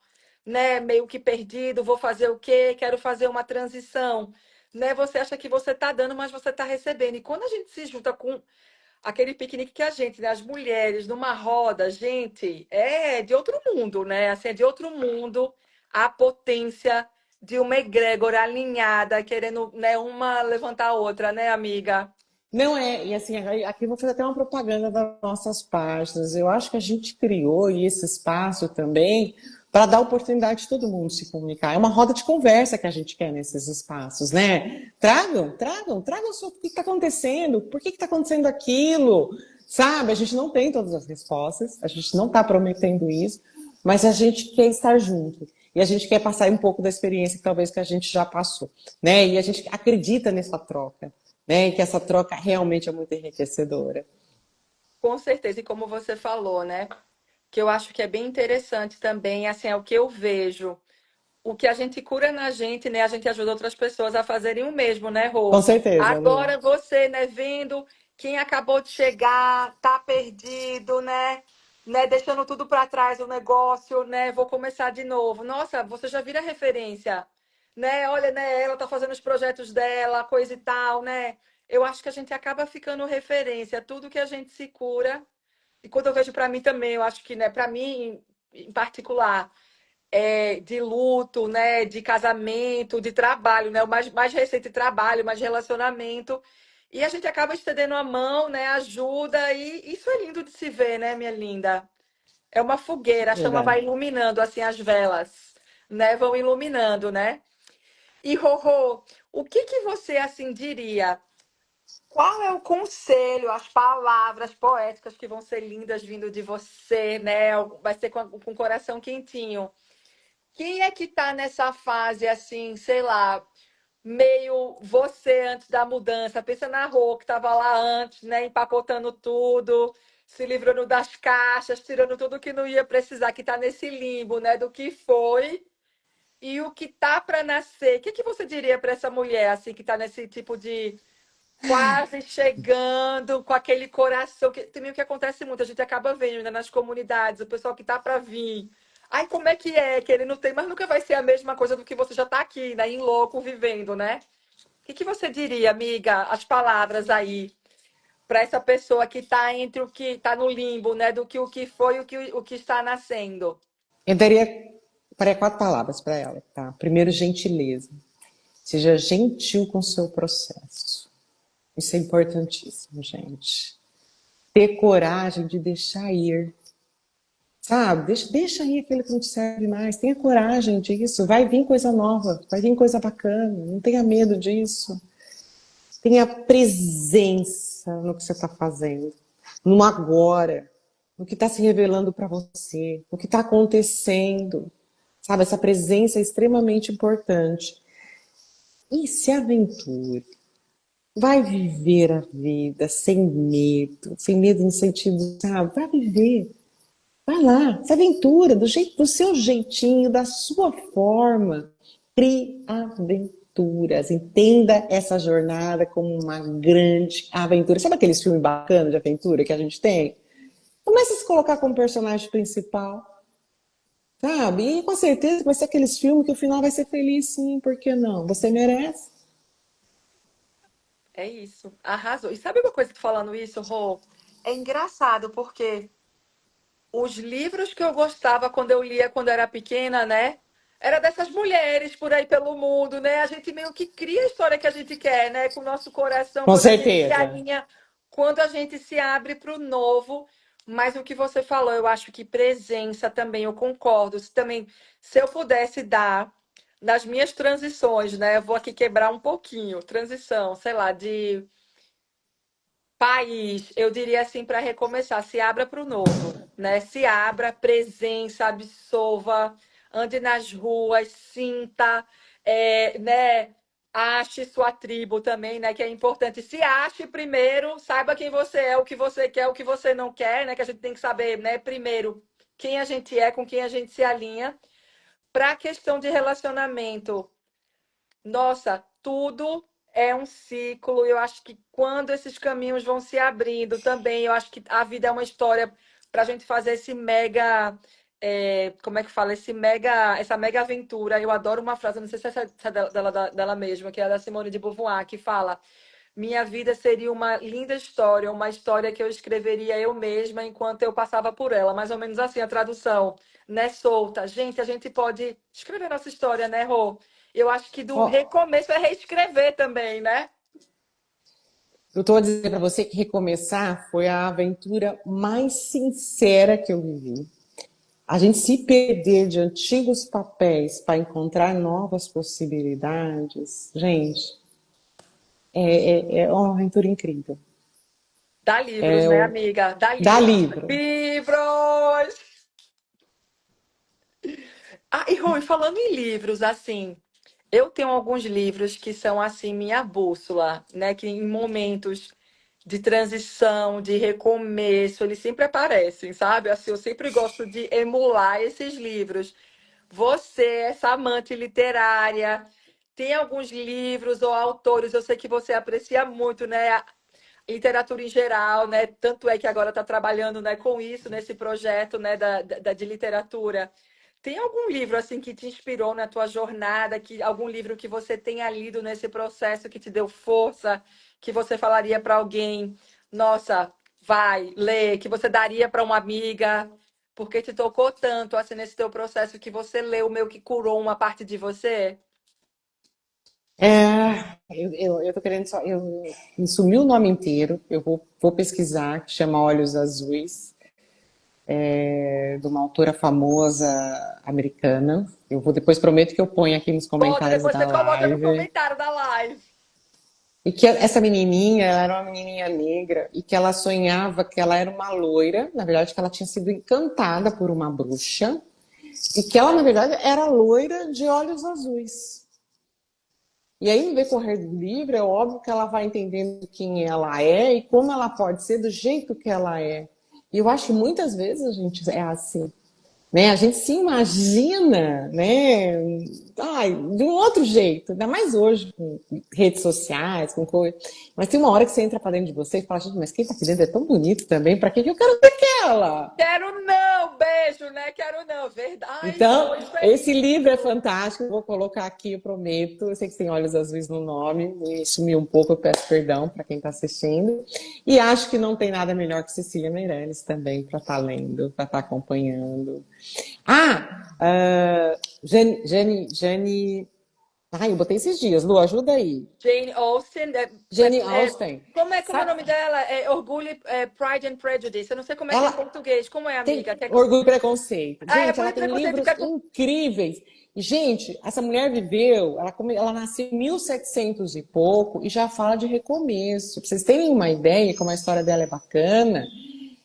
né, meio que perdido, vou fazer o quê? Quero fazer uma transição, né? Você acha que você está dando, mas você está recebendo. E quando a gente se junta com aquele piquenique que a gente, né, as mulheres, numa roda, gente, é de outro mundo, né? Assim, é de outro mundo a potência de uma egrégora alinhada, querendo, né, uma levantar a outra, né, amiga? Não é, e assim, aqui eu vou fazer até uma propaganda das nossas páginas. Eu acho que a gente criou esse espaço também para dar oportunidade de todo mundo se comunicar. É uma roda de conversa que a gente quer nesses espaços, né? Tragam o que está acontecendo, por que está acontecendo aquilo, sabe? A gente não tem todas as respostas, a gente não está prometendo isso, mas a gente quer estar junto. E a gente quer passar um pouco da experiência que talvez que a gente já passou, né? E a gente acredita nessa troca, né? E que essa troca realmente é muito enriquecedora. Com certeza, e como você falou, né? Que eu acho que é bem interessante também, assim, é o que eu vejo. O que a gente cura na gente, né? A gente ajuda outras pessoas a fazerem o mesmo, né, Com Rô? certeza, Lu. Agora você, né, vendo quem acabou de chegar, tá perdido, né, deixando tudo para trás o negócio, né? Vou começar de novo. Nossa, você já vira referência, né? Olha, né, ela tá fazendo os projetos dela, coisa e tal, né? Eu acho que a gente acaba ficando referência, tudo que a gente se cura. E quando eu vejo para mim também, eu acho que, né, para mim em particular, de luto, né, de casamento, de trabalho, né, o mais recente trabalho, mais relacionamento. E a gente acaba estendendo a mão, né, ajuda, e isso é lindo de se ver, né, minha linda? É uma fogueira, a chama vai Verdade. iluminando, assim, as velas, né, vão iluminando, né? E, Rorô, o que que você, assim, diria? Qual é o conselho, as palavras poéticas que vão ser lindas vindo de você, né? Vai ser com o coração quentinho. Quem é que tá nessa fase assim, sei lá, meio você antes da mudança? Pensa na Rô, que tava lá antes, né? Empacotando tudo, se livrando das caixas, tirando tudo que não ia precisar, que tá nesse limbo, né? Do que foi e o que tá para nascer. O que que você diria para essa mulher, assim, que tá nesse tipo de quase chegando com aquele coração que também o que acontece muito, a gente acaba vendo, né, nas comunidades, o pessoal que tá para vir. Ai, como é que ele não tem, mas nunca vai ser a mesma coisa do que você já tá aqui, né, em louco vivendo, né? O que você diria, amiga, as palavras aí para essa pessoa que tá entre o que tá no limbo, né, do que o que foi e o que está nascendo? Eu daria, faria 4 palavras para ela, tá? Primeiro, gentileza. Seja gentil com o seu processo. Isso é importantíssimo, gente. Ter coragem de deixar ir, sabe? Deixa ir aquilo que não te serve mais. Tenha coragem disso. Vai vir coisa nova, vai vir coisa bacana. Não tenha medo disso. Tenha presença no que você está fazendo, no agora, no que está se revelando para você, no que está acontecendo. Sabe, essa presença é extremamente importante. E se aventure. Vai viver a vida sem medo no sentido, sabe? Vai viver. Vai lá, se aventura do jeito, do seu jeitinho, da sua forma. Crie aventuras. Entenda essa jornada como uma grande aventura. Sabe aqueles filmes bacanas de aventura que a gente tem? Começa a se colocar como personagem principal, sabe? E com certeza vai ser aqueles filmes que o final vai ser feliz, sim, por que não? Você merece. É isso, arrasou. E sabe uma coisa que falando isso, Rô? É engraçado porque os livros que eu gostava quando eu lia quando era pequena, né? Era dessas mulheres por aí pelo mundo, né? A gente meio que cria a história que a gente quer, né? Com o nosso coração, Com quando a gente se certeza. alinha, quando a gente se abre para o novo. Mas o que você falou, eu acho que presença também, eu concordo. Também, se eu pudesse dar nas minhas transições, né? Eu vou aqui quebrar um pouquinho. Transição, sei lá, de país, eu diria assim, para recomeçar, se abra para o novo, né? Se abra, presença, absolva, ande nas ruas, sinta, né? Ache sua tribo também, né? Que é importante. Se ache primeiro, saiba quem você é, o que você quer, o que você não quer, né? Que a gente tem que saber, né? Primeiro, quem a gente é, com quem a gente se alinha. Para a questão de relacionamento, nossa, tudo é um ciclo. Eu acho que quando esses caminhos vão se abrindo também, eu acho que a vida é uma história para a gente fazer esse mega, como é que fala? Essa mega aventura. Eu adoro uma frase, não sei se é dela mesma, que é da Simone de Beauvoir, que fala: minha vida seria uma linda história, uma história que eu escreveria eu mesma enquanto eu passava por ela. Mais ou menos assim a tradução, né? Solta. Gente, a gente pode escrever nossa história, né, Rô? Eu acho que do Ó, recomeço é reescrever também, né? eu estou a dizer para você que recomeçar foi a aventura mais sincera que eu vivi. A gente se perder de antigos papéis para encontrar novas possibilidades, gente, é uma aventura incrível. Dá livros, É né, o amiga? Dá dá livros. livro. Livros! Ah, e Rô, e falando em livros, assim, eu tenho alguns livros que são, assim, minha bússola, né? Que em momentos de transição, de recomeço, eles sempre aparecem, sabe? Assim, eu sempre gosto de emular esses livros. Você, essa amante literária, tem alguns livros ou autores, eu sei que você aprecia muito, né? A literatura em geral, né? Tanto é que agora está trabalhando, né, com isso, nesse projeto, né, de literatura. Tem algum livro assim que te inspirou na tua jornada, algum livro que você tenha lido nesse processo que te deu força, que você falaria para alguém, nossa, vai, lê, que você daria para uma amiga, porque te tocou tanto assim nesse teu processo que você leu, meio que curou uma parte de você? Eu tô querendo só. Me sumiu o nome inteiro, vou pesquisar, que chama Olhos Azuis, de uma autora famosa americana. Eu vou depois, prometo que eu ponho aqui nos Pode, comentários depois da você coloca no live. comentário da live. E que essa menininha, ela era uma menininha negra e que ela sonhava que ela era uma loira, na verdade que ela tinha sido encantada por uma bruxa e que ela, na verdade, era loira de olhos azuis. E aí, no decorrer do livro, é óbvio que ela vai entendendo quem ela é e como ela pode ser do jeito que ela é. E eu acho que muitas vezes a gente é assim, né? A gente se imagina, né? Ai, de um outro jeito, ainda mais hoje com redes sociais, com coisa. Mas tem uma hora que você entra para dentro de você e fala, gente, mas quem tá aqui dentro é tão bonito também, para que eu quero ser aquela? Quero não, beijo, né? Quero não. Verdade. Ai, Então, tô muito esse feliz. livro é fantástico, eu vou colocar aqui, eu prometo. Eu sei que tem olhos azuis no nome, me sumiu um pouco, eu peço perdão para quem está assistindo. E acho que não tem nada melhor que Cecília Meirelles também para estar lendo, para estar acompanhando. Jane. Ai, eu botei esses dias. Lu, ajuda aí. Jane Austen. Jane Austen. Como é o Sabe? nome dela? É Orgulho, Pride and Prejudice. Eu não sei como é que é em Ela português. Como é, tem amiga? Orgulho e Preconceito. Ah, é Gente, Orgulho ela e tem Preconceito. livros incríveis. E, gente, essa mulher viveu, ela nasceu em 1700 e pouco e já fala de recomeço. Pra vocês terem uma ideia como a história dela é bacana,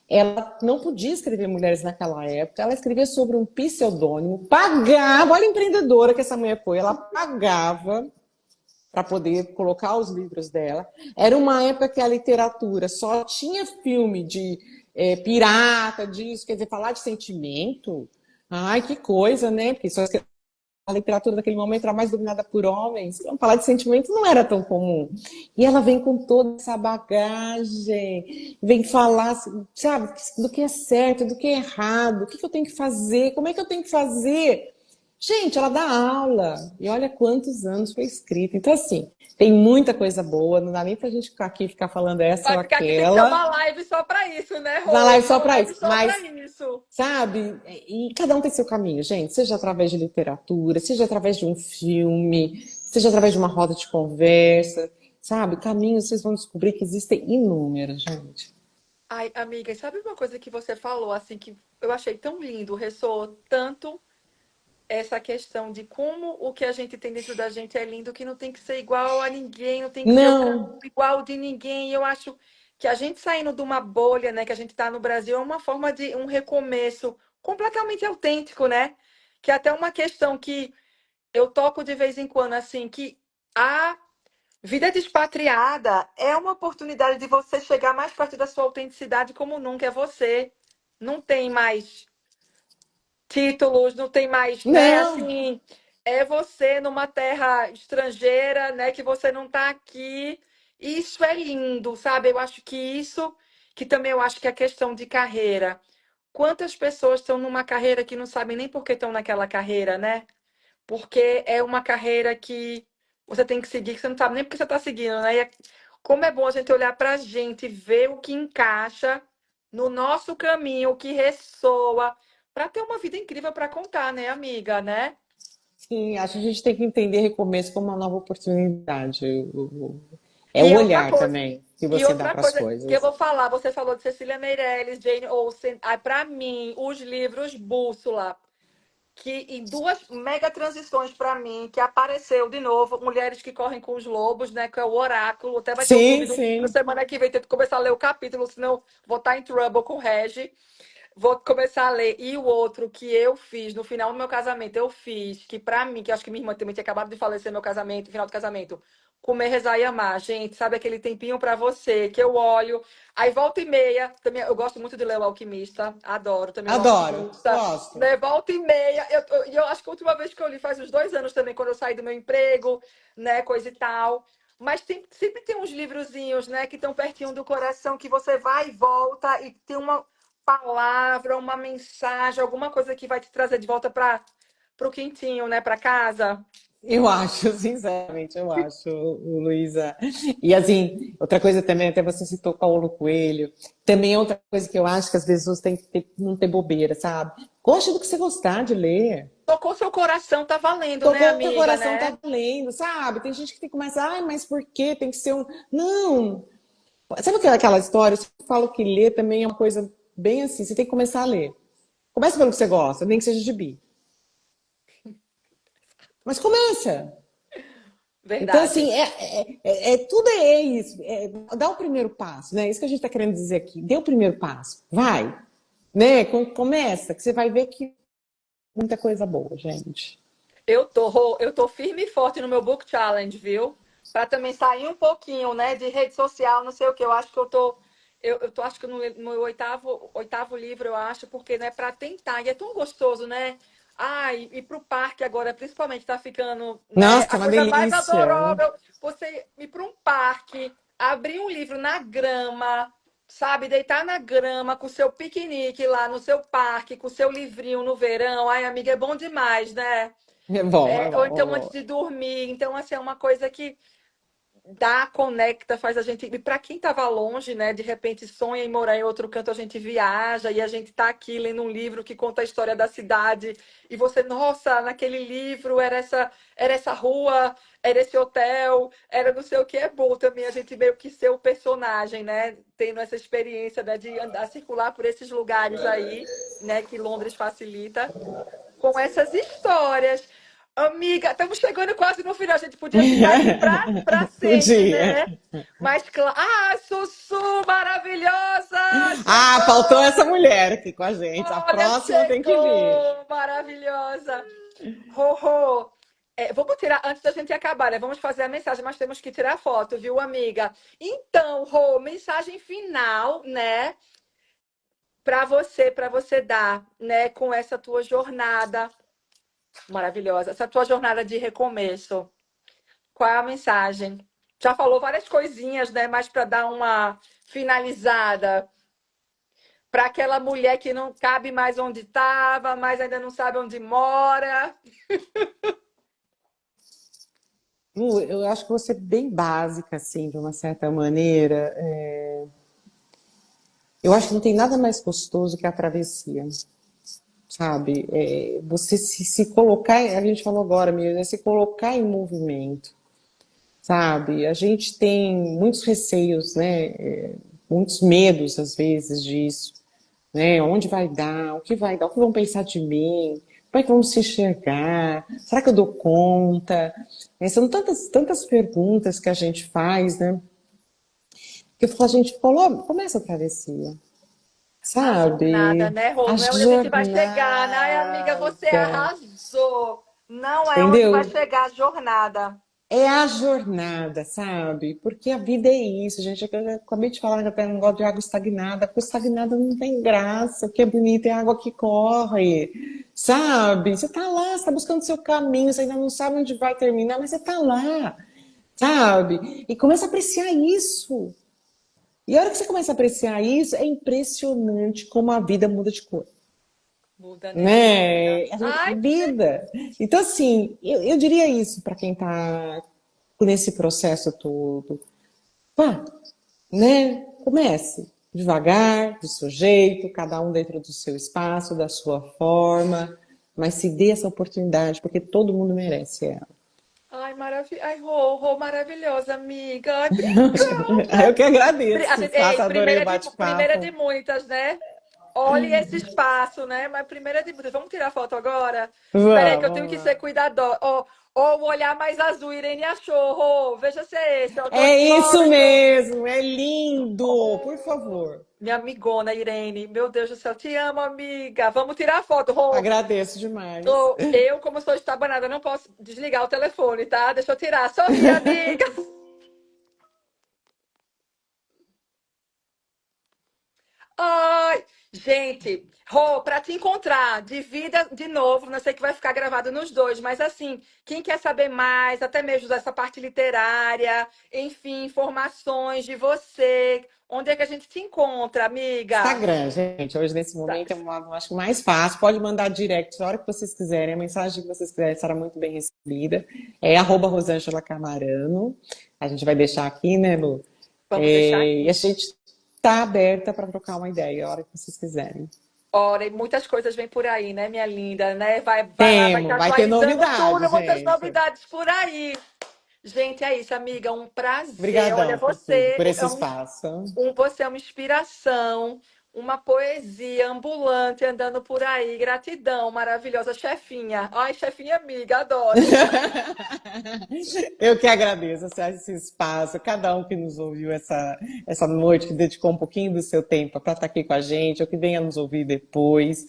ela não podia escrever mulheres naquela época, ela escrevia sobre um pseudônimo, pagava, olha a empreendedora que essa mulher foi, ela pagava para poder colocar os livros dela. Era uma época que a literatura só tinha filme de pirata, disso, quer dizer, falar de sentimento. Ai, que coisa, né? Porque só a literatura daquele momento era mais dominada por homens. Então, falar de sentimento não era tão comum. E ela vem com toda essa bagagem, vem falar, sabe, do que é certo, do que é errado, o que eu tenho que fazer, como é que eu tenho que fazer. Gente, ela dá aula. E olha quantos anos foi escrita. Então, assim, tem muita coisa boa. Não dá nem pra gente ficar aqui ficar falando essa Vai ou ficar aqui, tem que ser uma aquela. live só pra isso, né, Uma Rô? live só Uma para live isso. só pra Mas isso. sabe? E cada um tem seu caminho, gente. Seja através de literatura, seja através de um filme, seja através de uma roda de conversa, sabe? Caminhos vocês vão descobrir que existem inúmeros, gente. Ai, amiga, e sabe uma coisa que você falou, assim, que eu achei tão lindo, ressoou tanto essa questão de como o que a gente tem dentro da gente é lindo, que não tem que ser igual a ninguém, não tem que ser o caminho Não, igual de ninguém. Eu acho que a gente saindo de uma bolha, né, que a gente está no Brasil, é uma forma de um recomeço completamente autêntico, né? Que é até uma questão que eu toco de vez em quando, assim, que a vida despatriada é uma oportunidade de você chegar mais perto da sua autenticidade como nunca é você. Não tem mais títulos, não tem mais, né? não. Assim, é você numa terra estrangeira, né? Que você não tá aqui. Isso é lindo, sabe? Eu acho que isso, que também eu acho que é questão de carreira. Quantas pessoas estão numa carreira que não sabem nem por que estão naquela carreira, né? Porque é uma carreira que você tem que seguir, que você não sabe nem porque você está seguindo, né? Como é bom a gente olhar para a gente, ver o que encaixa no nosso caminho, o que ressoa, para ter uma vida incrível para contar, né, amiga, né? Sim, acho que a gente tem que entender recomeço como uma nova oportunidade. É o E outra olhar coisa, também que e você dá outra para as coisa que eu coisas. vou falar, você falou de Cecília Meirelles, Jane Austen, para mim, os livros Bússola, que em duas mega transições para mim, que apareceu de novo, Mulheres que Correm com os Lobos, né? Que é o Oráculo. Até vai ter o Sim, clube do livro sim. semana que vem, tento começar a ler o capítulo, senão vou estar em trouble com o Regi. Vou começar a ler. E o outro que eu fiz no final do meu casamento, eu fiz, que pra mim, que eu acho que minha irmã também tinha acabado de falecer no meu casamento, final do casamento, comer, rezar e amar. Gente, sabe aquele tempinho pra você, que eu olho. Aí volta e meia, também eu gosto muito de ler O Alquimista, adoro também O Adoro, Alquimista. gosto. Né? Volta e meia, eu acho que a última vez que eu li faz uns 2 anos também, quando eu saí do meu emprego, né, coisa e tal. Mas sempre tem uns livrozinhos, né, que estão pertinho do coração, que você vai e volta e tem uma palavra, uma mensagem, alguma coisa que vai te trazer de volta para o quentinho, né, para casa. Eu acho, sinceramente, eu acho, Luísa. E assim, outra coisa também, até você citou Paulo Coelho, também é outra coisa que eu acho que as pessoas têm que não ter bobeira, sabe? Gosta do que você gostar de ler. Tocou seu coração, tá valendo, né, Tocou teu amiga, coração, tá né? lendo, sabe? Tem gente que tem que começar, ai, mas por quê? Tem que ser um. Não! Sabe aquela história? Eu falo que ler também é uma coisa bem assim, você tem que começar a ler. Começa pelo que você gosta, nem que seja de bi. Mas começa! Então, assim, Verdade. tudo é isso. Dá o primeiro passo, né? Isso que a gente está querendo dizer aqui. Dê o primeiro passo. Vai. Né? Começa, que você vai ver que muita coisa boa, gente. Eu tô firme e forte no meu book challenge, viu? Para também sair um pouquinho, né, de rede social, não sei o que. Eu acho que eu tô acho que no oitavo livro, eu acho, porque, né, para tentar, e é tão gostoso, né? Ai, ir pro parque agora, principalmente, tá ficando, né, Nossa, a é uma coisa mais delícia. adorável. Você ir para um parque, abrir um livro na grama, sabe, deitar na grama com o seu piquenique lá no seu parque, com o seu livrinho no verão. Ai, amiga, é bom demais, né? É bom, é Ou bom, é então antes bom. de dormir. Então, assim, é uma coisa que dá, conecta, faz a gente. E para quem estava longe, né? De repente sonha em morar em outro canto, a gente viaja e a gente está aqui lendo um livro que conta a história da cidade. E você, nossa, naquele livro era essa rua, era esse hotel, era não sei o que. É bom também a gente meio que ser o personagem, né? Tendo essa experiência, né, de andar, circular por esses lugares aí, né? Que Londres facilita com essas histórias. Amiga, estamos chegando quase no final. A gente podia ficar aqui para sempre, Podia. né? Mas, claro. Ah, Sussu, maravilhosa! Ah, faltou essa Chegou! mulher aqui com a gente. A Olha, próxima tem que vir. chegou! Maravilhosa! Rorô, vamos tirar, antes da gente acabar, né? Vamos fazer a mensagem, mas temos que tirar foto, viu, amiga? Então, Rô, mensagem final, né? Para você dar, né, com essa tua jornada maravilhosa. Essa tua jornada de recomeço. Qual é a mensagem? Já falou várias coisinhas, né? Mas para dar uma finalizada para aquela mulher que não cabe mais onde estava, mas ainda não sabe onde mora. Eu acho que você é bem básica, assim, de uma certa maneira. Eu acho que não tem nada mais gostoso que a travessia, sabe? Você se colocar, a gente falou agora mesmo, é se colocar em movimento, sabe? A gente tem muitos receios, né? Muitos medos, às vezes, disso, né? Onde vai dar? O que vai dar? O que vão pensar de mim? Como é que vamos se enxergar? Será que eu dou conta? São tantas, tantas perguntas que a gente faz, né? Que a gente falou, começa a travessia, A jornada, sabe? né, Rô? A Não é onde a gente vai chegar, né? Ai, amiga, você jornada, arrasou. Não é onde vai entendeu? chegar a jornada. É a jornada, sabe? Porque a vida é isso, gente. Eu acabei de falar que eu não gosto de água estagnada, porque estagnada não tem graça. O que é bonito é a água que corre, sabe? Você tá lá, você tá buscando seu caminho, você ainda não sabe onde vai terminar, mas você tá lá, sabe? E começa a apreciar isso. E a hora que você começa a apreciar isso, é impressionante como a vida muda de cor, Muda, né, amiga? né? Ai, Vida. Então, assim, eu diria isso para quem tá nesse processo todo. Vá, né? Comece devagar, do seu jeito, cada um dentro do seu espaço, da sua forma, mas se dê essa oportunidade, porque todo mundo merece ela. ai, maravilhosa. Ai, Rô, maravilhosa, amiga. Ai, Eu obrigada. que agradeço A esse gente, espaço, ei, adorei o primeira de bate-papo. muitas, né? Olhe esse espaço, né? Mas primeira de muitas. Vamos tirar foto agora? Espera aí que eu tenho Vamos que ser lá. cuidadosa. Ó, o olhar mais azul, Irene achou. Rô, veja se é esse. Ó, do É isso Morrison. mesmo, é lindo, por favor. Minha amigona, Irene. Meu Deus do céu, te amo, amiga. Vamos tirar foto, Rô. Agradeço demais. Eu, como sou estabanada, não posso desligar o telefone, tá? Deixa eu tirar. Sofia, amiga. Ai, gente, Rô, para te encontrar, divida de novo, não sei que vai ficar gravado nos dois, mas assim, quem quer saber mais, até mesmo dessa parte literária, enfim, informações de você, onde é que a gente te encontra, amiga? Instagram, gente. Hoje, nesse Tá. momento, é acho que mais fácil. Pode mandar direct a hora que vocês quiserem. A mensagem que vocês quiserem será muito bem recebida. É arroba Rosângela Camarano. A gente vai deixar aqui, né, Lu? Vamos deixar E a aqui. gente está aberta para trocar uma ideia a hora que vocês quiserem. Ora, e muitas coisas vêm por aí, né, minha linda, né? Vai lá, vai te Vai ter atualizando novidade, tudo, muitas gente. novidades por aí. Gente, é isso, amiga, um prazer. Olha, Obrigadão por tudo, você por esse é um espaço. Você é uma inspiração, uma poesia ambulante andando por aí. Gratidão, maravilhosa chefinha. Ai, chefinha amiga, adoro. Eu que agradeço esse espaço, cada um que nos ouviu essa noite, que dedicou um pouquinho do seu tempo para estar aqui com a gente, ou que venha nos ouvir depois.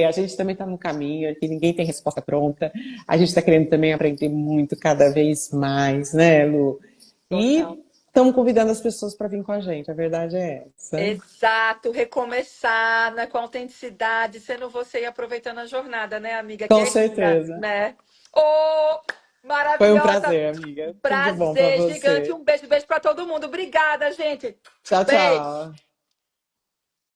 A gente também está no caminho, aqui ninguém tem resposta pronta. A gente está querendo também aprender muito cada vez mais, né, Lu? Total. E estamos convidando as pessoas para vir com a gente, a verdade é essa. Exato, recomeçar, né, com autenticidade, sendo você e aproveitando a jornada, né, amiga? Que Com é linda, certeza. né? Oh, Foi um maravilhosa! prazer, amiga. Tudo de bom para Prazer gigante. você. Um beijo, beijo para todo mundo. Obrigada, gente. Tchau, Beijo. tchau.